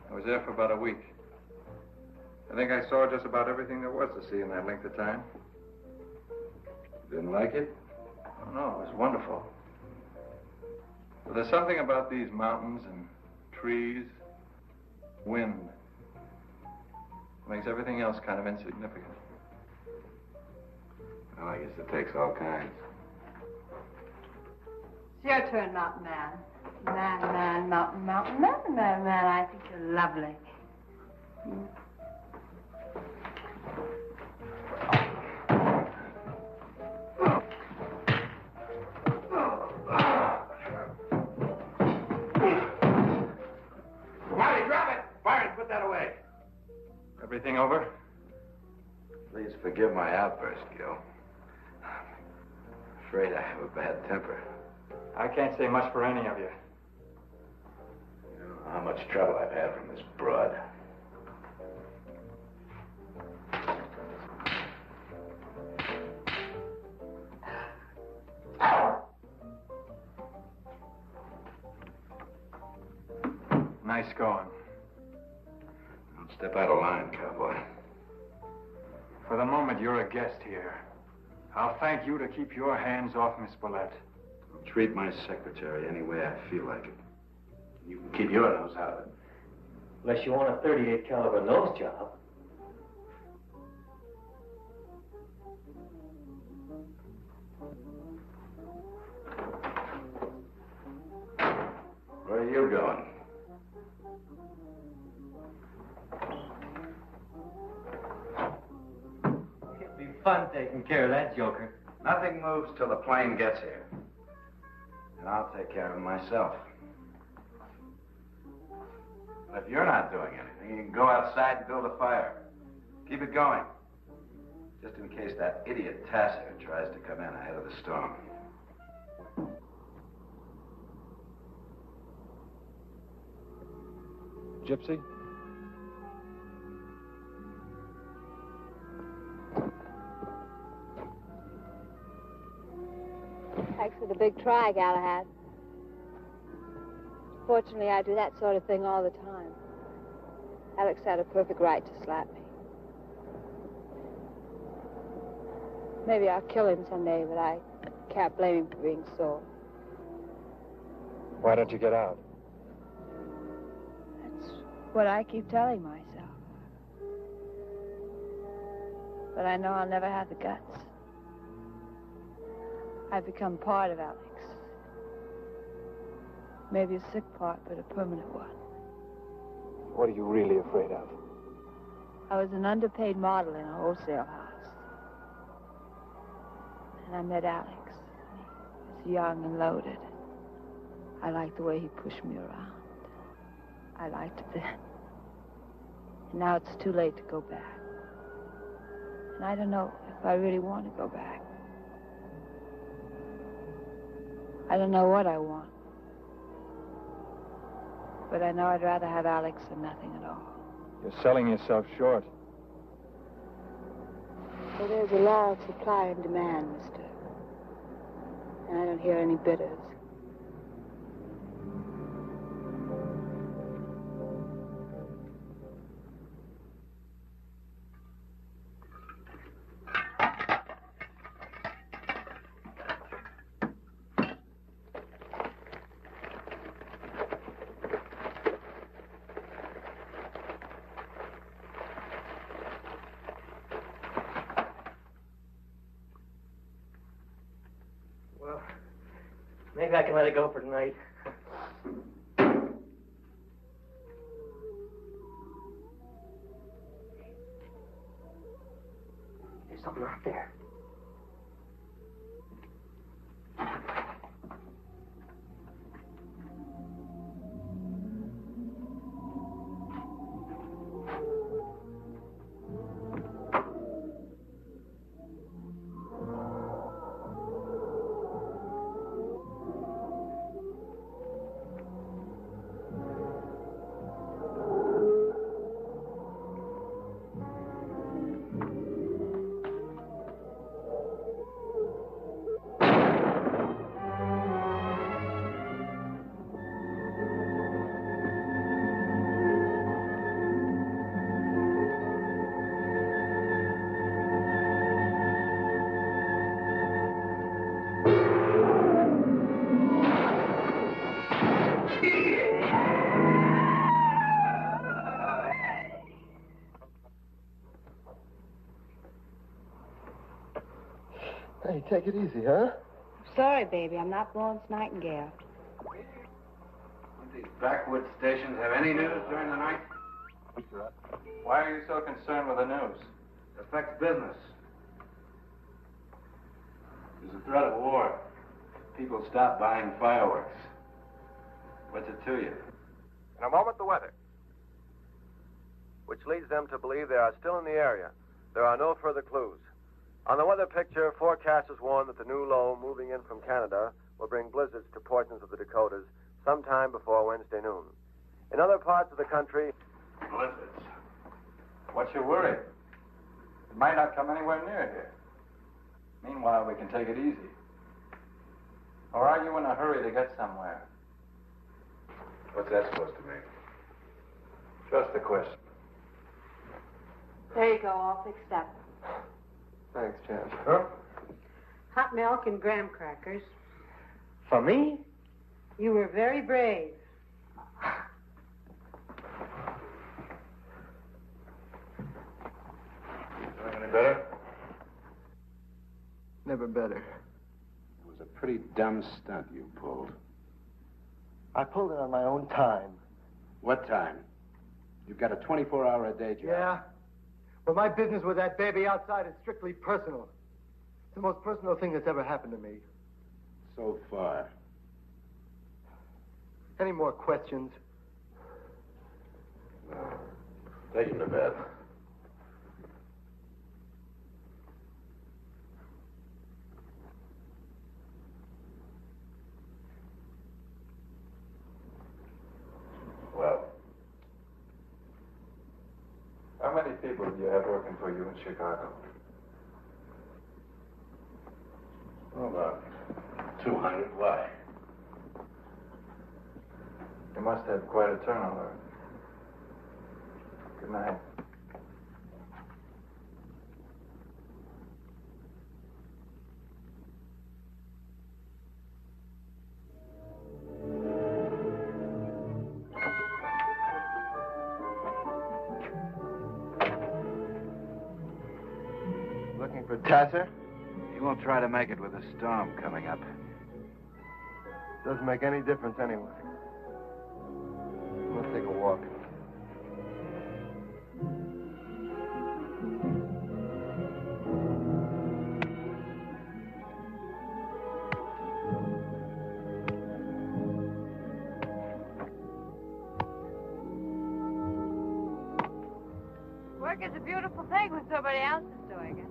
I was there for about a week. I think I saw just about everything there was to see in that length of time. Didn't like it? Oh, no, it was wonderful. But there's something about these mountains and trees, wind, that makes everything else kind of insignificant. Well, I guess it takes all kinds. It's your turn, Mountain Man. Man, Mountain Man. I think you're lovely. Marty, drop it! Byron, put that away. Everything over? Please forgive my outburst, Gil. I'm afraid I have a bad temper. I can't say much for any of you. You don't know how much trouble I've had from this broad. Nice going. Don't step out of line, cowboy. For the moment, you're a guest here. I'll thank you to keep your hands off Miss Willette. I'll treat my secretary any way I feel like it. You can keep your nose out of it. Unless you want a 38 caliber nose job. Where are you going? It'll be fun taking care of that joker. Nothing moves till the plane gets here. And I'll take care of him myself. And if you're not doing anything, you can go outside and build a fire. Keep it going. Just in case that idiot Tasser tries to come in ahead of the storm. Gypsy? Thanks for the big try, Galahad. Fortunately, I do that sort of thing all the time. Alex had a perfect right to slap me. Maybe I'll kill him someday, but I can't blame him for being sore. Why don't you get out? That's what I keep telling myself. But I know I'll never have the guts. I've become part of Alex. Maybe a sick part, but a permanent one. What are you really afraid of? I was an underpaid model in a wholesale house. And I met Alex. He was young and loaded. I liked the way he pushed me around. I liked it then. And now it's too late to go back. And I don't know if I really want to go back. I don't know what I want. But I know I'd rather have Alex than nothing at all. You're selling yourself short. Well, there's a law of supply and demand, mister. And I don't hear any bidders. Well, maybe I can let it go for tonight. There's something out there. Hey, take it easy, huh? Sorry, baby. I'm not Florence Nightingale. Don't these backwoods stations have any news during the night? Why are you so concerned with the news? It affects business. There's a threat of war. People stop buying fireworks. What's it to you? In a moment, the weather, which leads them to believe they are still in the area. There are no further clues. On the weather picture, forecasters warn that the new low moving in from Canada will bring blizzards to portions of the Dakotas sometime before Wednesday noon. In other parts of the country, blizzards. What's your worry? It might not come anywhere near here. Meanwhile, we can take it easy. Or are you in a hurry to get somewhere? What's that supposed to mean? Just a question. There you go, all fixed up. Thanks, Jan. Huh? Hot milk and graham crackers. For me? You were very brave. Doing any better? Never better. It was a pretty dumb stunt you pulled. I pulled it on my own time. What time? You've got a 24-hour-a-day job. Yeah? Well, my business with that baby outside is strictly personal. It's the most personal thing that's ever happened to me. So far. Any more questions? Take him to bed. Well, how many people do you have working for you in Chicago? Oh, about 200. Why? You must have quite a turnover. Good night. Looking for Tasser? He won't try to make it with a storm coming up. Doesn't make any difference anyway. Let's take a walk. Work is a beautiful thing when somebody else is doing it.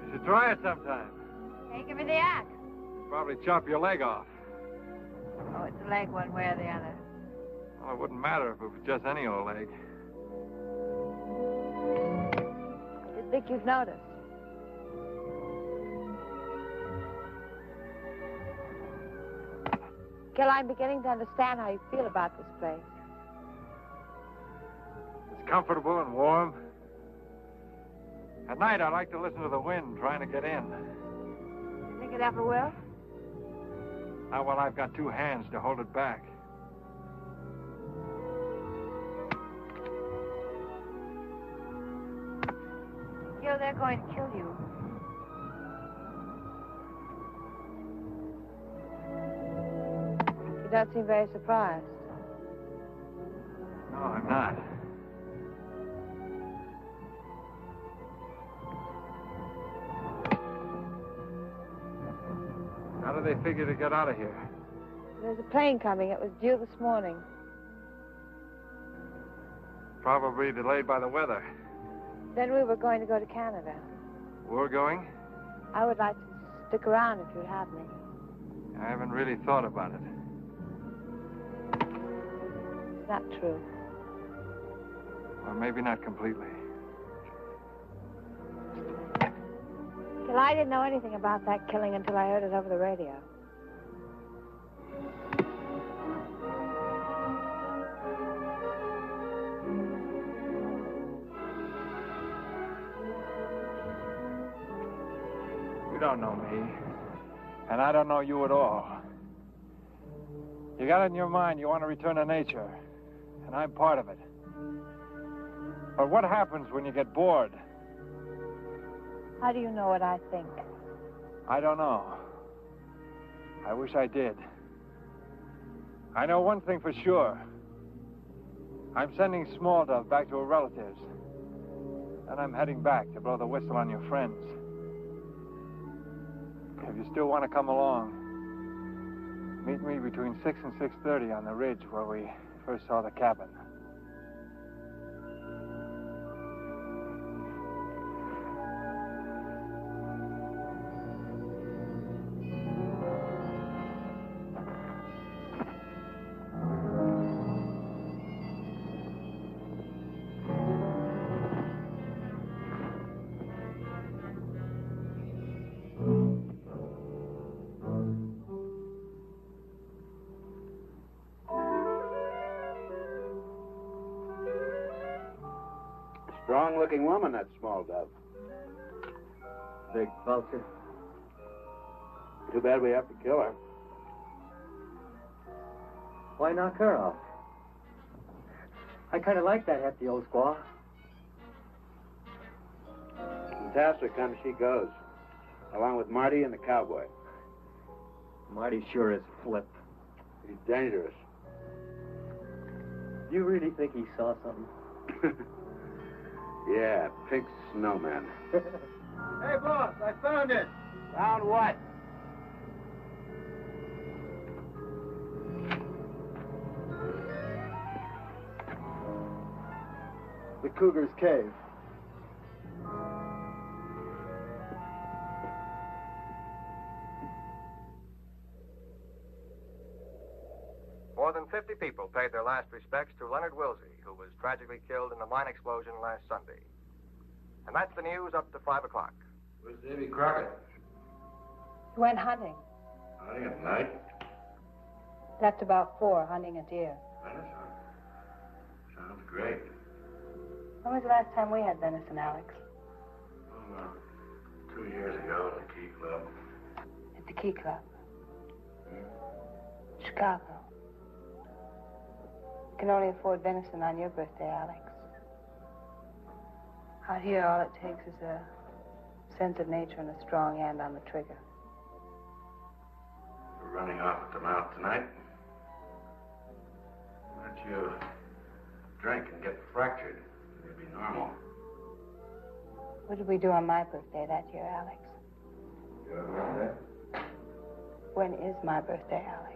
You should try it sometime. Hey, give me the axe. Probably chop your leg off. Oh, it's a leg one way or the other. Well, it wouldn't matter if it was just any old leg. I didn't think you'd notice. Gil, I'm beginning to understand how you feel about this place. It's comfortable and warm. At night, I like to listen to the wind trying to get in. You think it ever will? Not while I've got two hands to hold it back. Gil, they're going to kill you. You don't seem very surprised. No, I'm not. How do they figure to get out of here? There's a plane coming. It was due this morning. Probably delayed by the weather. Then we were going to go to Canada. We're going? I would like to stick around if you'd have me. I haven't really thought about it. It's not true. Or maybe not completely. Well, I didn't know anything about that killing until I heard it over the radio. You don't know me. And I don't know you at all. You got it in your mind you want to return to nature. And I'm part of it. But what happens when you get bored? How do you know what I think? I don't know. I wish I did. I know one thing for sure. I'm sending Small Dove back to her relatives. And I'm heading back to blow the whistle on your friends. If you still want to come along, meet me between 6 and 6:30 on the ridge where we first saw the cabin. Strong-looking woman, that Small Dove. Big vulture. Too bad we have to kill her. Why knock her off? I kind of like that hefty old squaw. Fantastic kind she goes, along with Marty and the cowboy. Marty sure is flip. He's dangerous. Do you really think he saw something? Yeah, pink snowman. Hey, boss, I found it. Found what? The Cougar's cave. More than 50 people paid their last respects to Leonard Wilsey, who was tragically killed in the mine explosion last Sunday. And that's the news up to 5 o'clock. Where's Davy Crockett? He went hunting. Hunting at night? Left about 4, hunting a deer. Venison? Sounds great. When was the last time we had venison, Alex? Oh, about 2 years ago at the Key Club. At the Key Club. Chicago. You can only afford venison on your birthday, Alex. Out here, all it takes is a sense of nature and a strong hand on the trigger. We're running off at the mouth tonight. Why don't you drink and get fractured? It'll be normal. What did we do on my birthday that year, Alex? Your birthday? When is my birthday, Alex?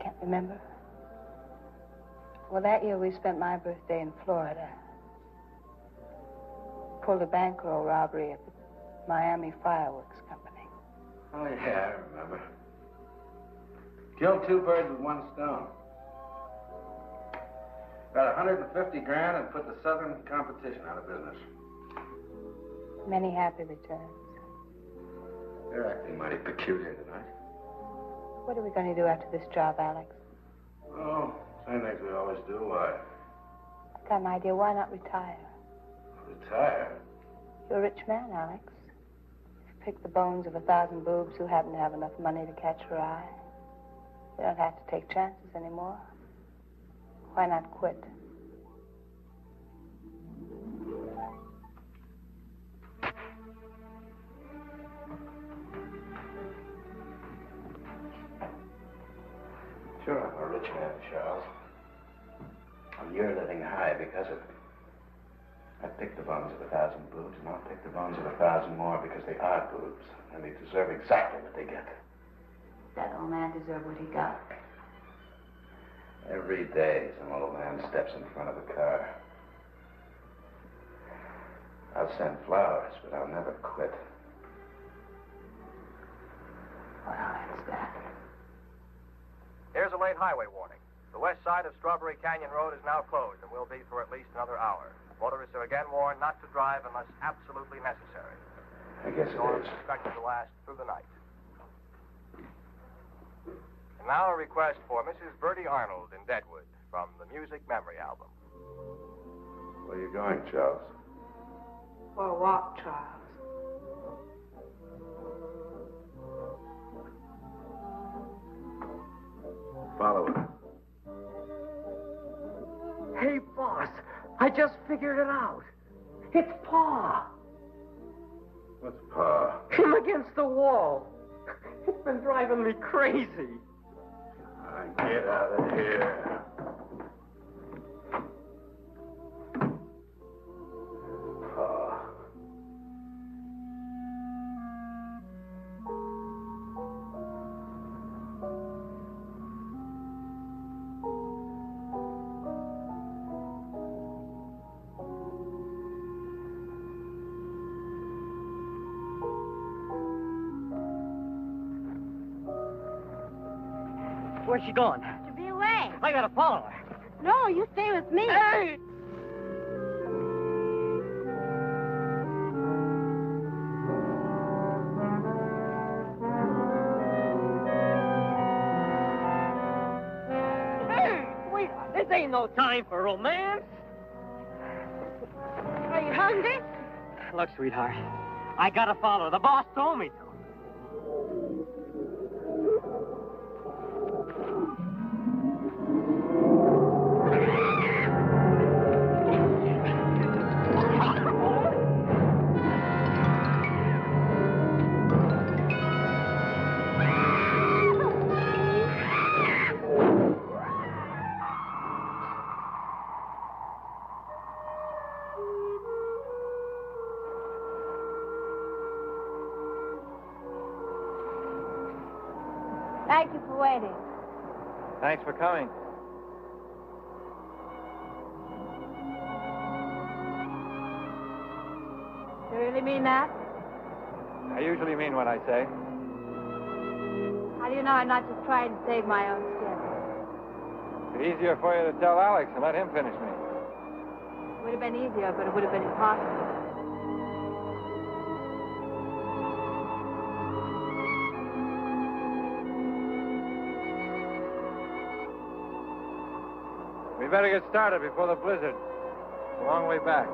Can't remember. Well, that year we spent my birthday in Florida. Pulled a bankroll robbery at the Miami Fireworks Company. Oh, yeah, I remember. Killed 2 birds with 1 stone. Got 150 grand and put the Southern competition out of business. Many happy returns. You're acting mighty peculiar tonight. What are we going to do after this job, Alex? Oh, same things we always do. Why? I've got an idea. Why not retire? Retire? You're a rich man, Alex. You've picked the bones of 1,000 boobs who happen to have enough money to catch your eye. You don't have to take chances anymore. Why not quit? Sure, I'm a rich man, Charles. And you're living high because of it. I picked the bones of 1,000 boobs, and I'll pick the bones of 1,000 more because they are boobs, and they deserve exactly what they get. That old man deserved what he got. Every day, some old man steps in front of a car. I'll send flowers, but I'll never quit. Well, that's that. Here's a late highway warning. The west side of Strawberry Canyon Road is now closed and will be for at least another hour. Motorists are again warned not to drive unless absolutely necessary. I guess The storm it is is. expected to last through the night. And now a request for Mrs. Bertie Arnold in Deadwood from the Music Memory Album. Where are you going, Charles? For a walk, Charles. Follow it. Hey, boss, I just figured it out. It's Pa. What's Pa? Him against the wall. It's been driving me crazy. Get out of here. Pa. Where's she going? To be away. I gotta follow her. No, you stay with me. Hey! Hey, sweetheart, this ain't no time for romance. Are you hungry? Look, sweetheart, I gotta follow her. The boss told me to. Thank you for waiting. Thanks for coming. You really mean that? I usually mean what I say. How do you know I'm not just trying to save my own skin? It's easier for you to tell Alex and let him finish me. It would have been easier, but it would have been impossible. We better get started before the blizzard. It's a long way back.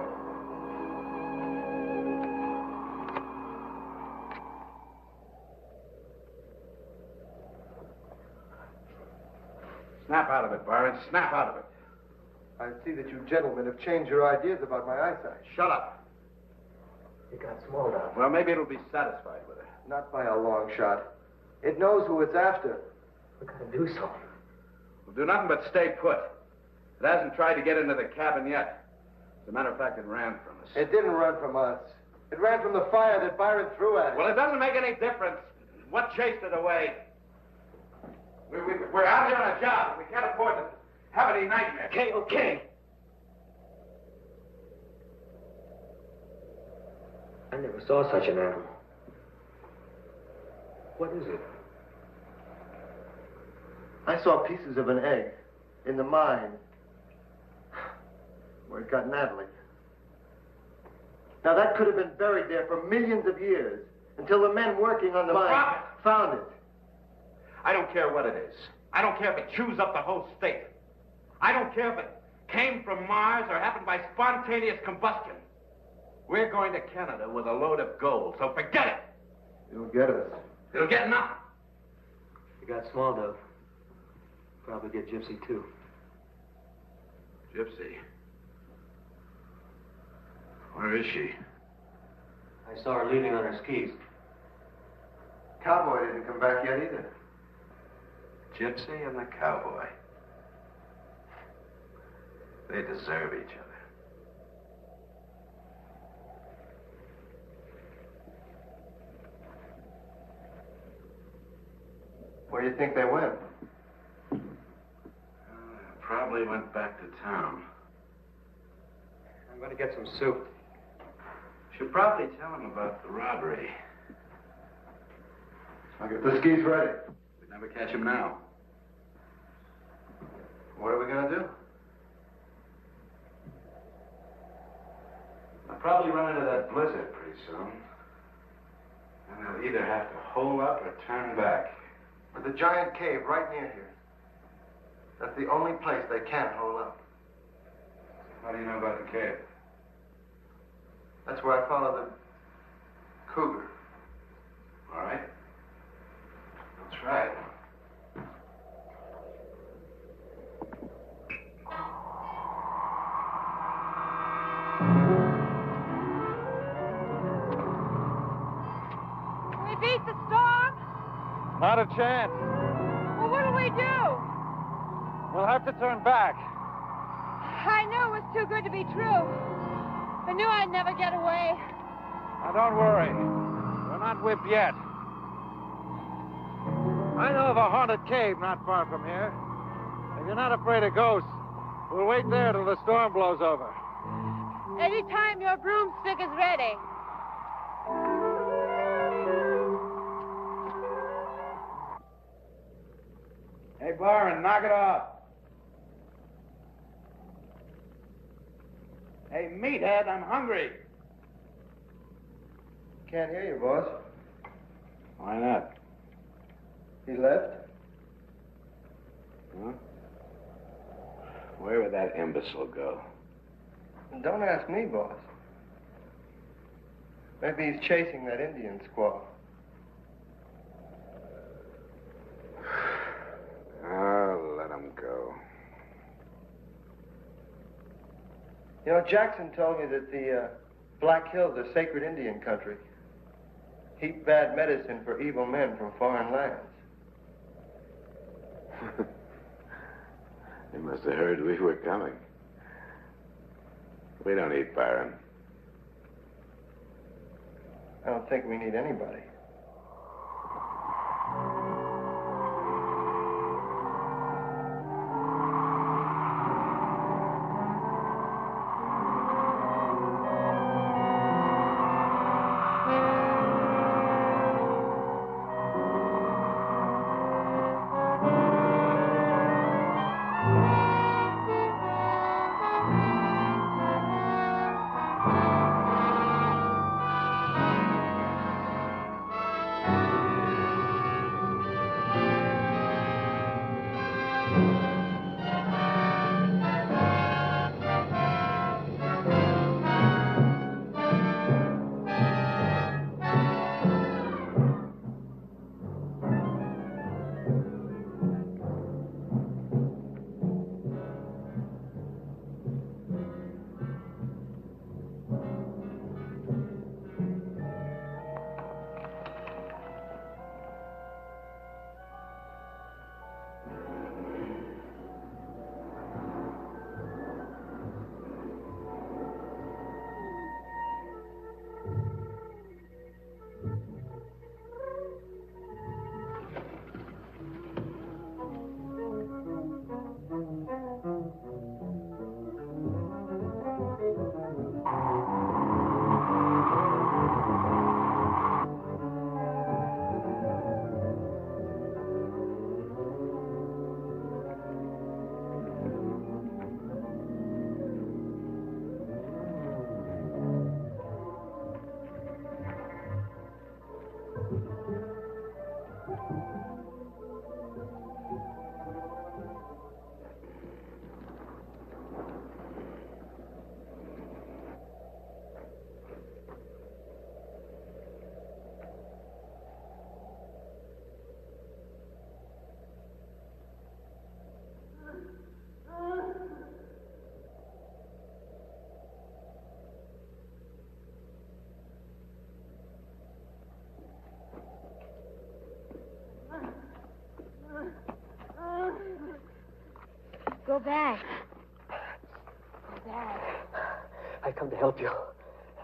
Snap out of it, Barnes. Snap out of it. I see that you gentlemen have changed your ideas about my eyesight. Shut up. It got small now. Well, maybe it'll be satisfied with it. Not by a long shot. It knows who it's after. We gotta do something. We'll do nothing but stay put. It hasn't tried to get into the cabin yet. As a matter of fact, it ran from us. It didn't run from us. It ran from the fire that Byron threw at it. Well, it doesn't make any difference what chased it away. We're out here on a job. We can't afford to have any nightmares. Okay, okay. I never saw such an animal. What is it? I saw pieces of an egg in the mine where it got Natalie. Now, that could have been buried there for millions of years until the men working on the mine found it. I don't care what it is. I don't care if it chews up the whole state. I don't care if it came from Mars or happened by spontaneous combustion. We're going to Canada with a load of gold, so forget it. You'll get us. It'll get nothing. You got small, Dove. Probably get Gypsy, too. Gypsy? Where is she? I saw her leaving on her skis. Cowboy didn't come back yet either. Gypsy and the cowboy. They deserve each other. Where do you think they went? Probably went back to town. I'm going to get some soup. Should probably tell him about the robbery. I'll get the skis ready. We'd never catch him now. What are we going to do? I'll probably run into that blizzard pretty soon. And they'll either have to hole up or turn back. There's a giant cave right near here. That's the only place they can't hole up. How do you know about the cave? That's where I followed the cougar. All right. I'll try it. We beat the storm? Not a chance. Well, what'll we do? We'll have to turn back. I knew it was too good to be true. I knew I'd never get away. Now, don't worry. We're not whipped yet. I know of a haunted cave not far from here. If you're not afraid of ghosts, we'll wait there till the storm blows over. Anytime your broomstick is ready. Hey, Byron, knock it off. Hey, meathead, I'm hungry. Can't hear you, boss. Why not? He left? Huh? Where would that imbecile go? Don't ask me, boss. Maybe he's chasing that Indian squaw. Oh, let him go. You know, Jackson told me that the Black Hills are sacred Indian country. Heap bad medicine for evil men from foreign lands. They must have heard we were coming. We don't need Byron. I don't think we need anybody. back. Go back. I come to help you.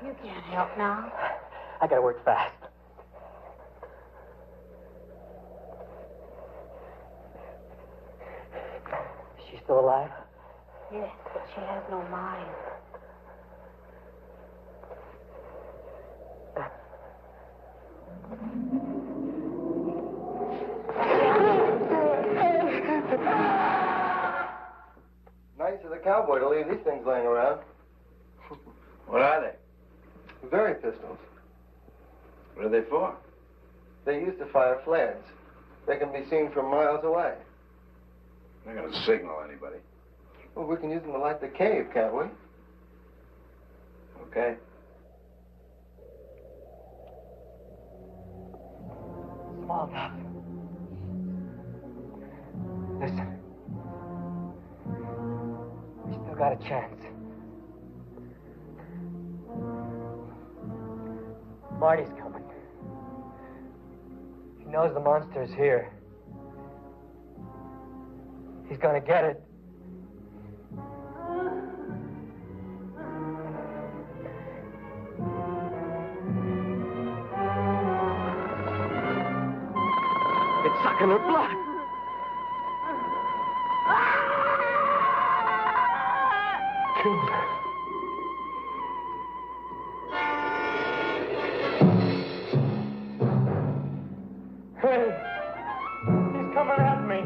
You can't help now. I gotta work fast. Is she still alive? Yes, but she has no mind. Nice of the cowboy to leave these things laying around. What are they? Very pistols. What are they for? They used to fire flares. They can be seen from miles away. They're going to signal anybody. Well, we can use them to light the cave, can't we? Okay. Small enough. Listen. We still got a chance. Marty's coming. He knows the monster's here. He's gonna get it. It's sucking her blood. Killed her. Hey, he's coming at me.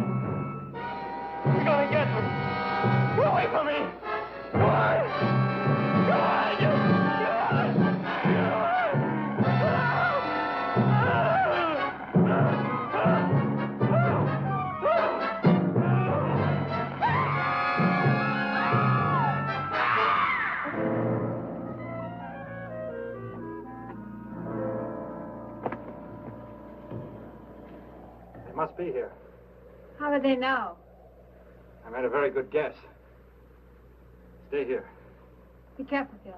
He's gonna get me. Get away from me. Come on. Come on. Get They must be here. How do they know? I made a very good guess. Stay here. Be careful, Joe.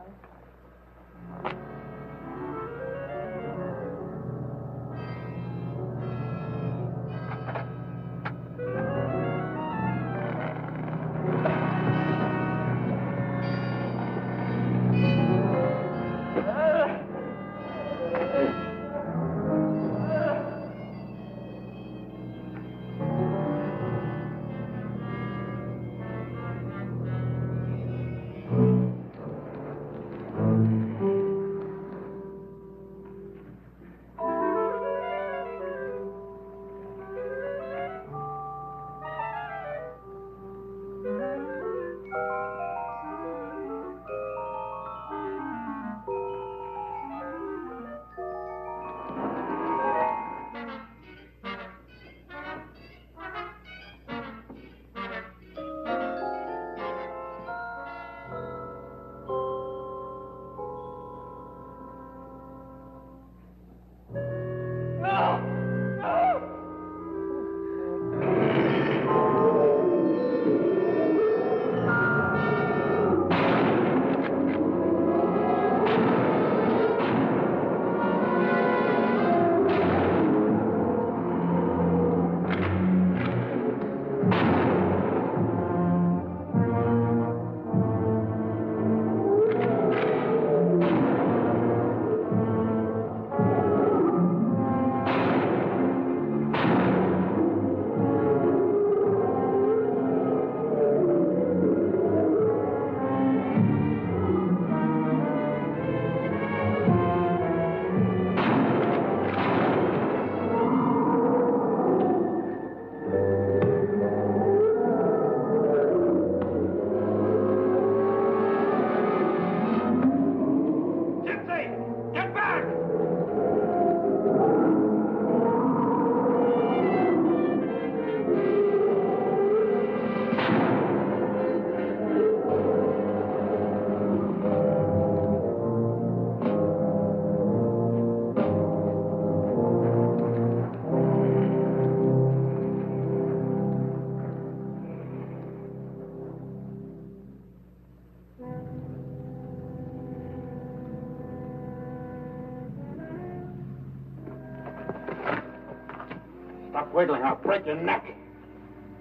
Stop wiggling, I'll break your neck.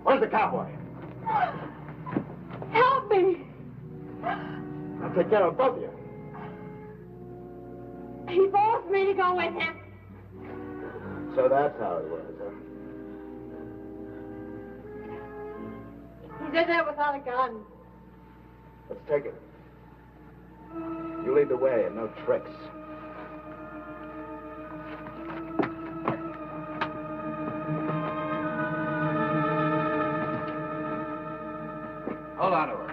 Where's the cowboy? I'll take care of both of you. He forced me to go with him. So that's how it was, huh? He did that without a gun. Let's take it. You lead the way and no tricks. Hold on to her.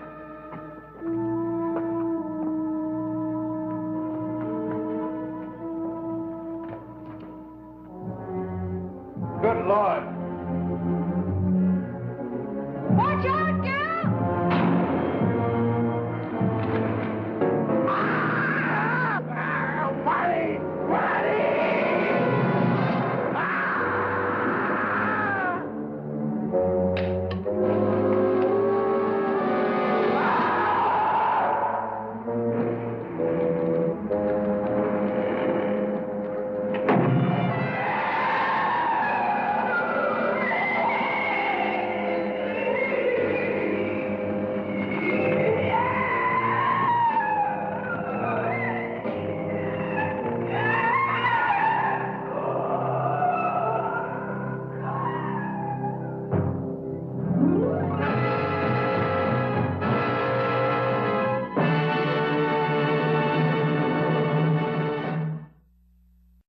Good Lord.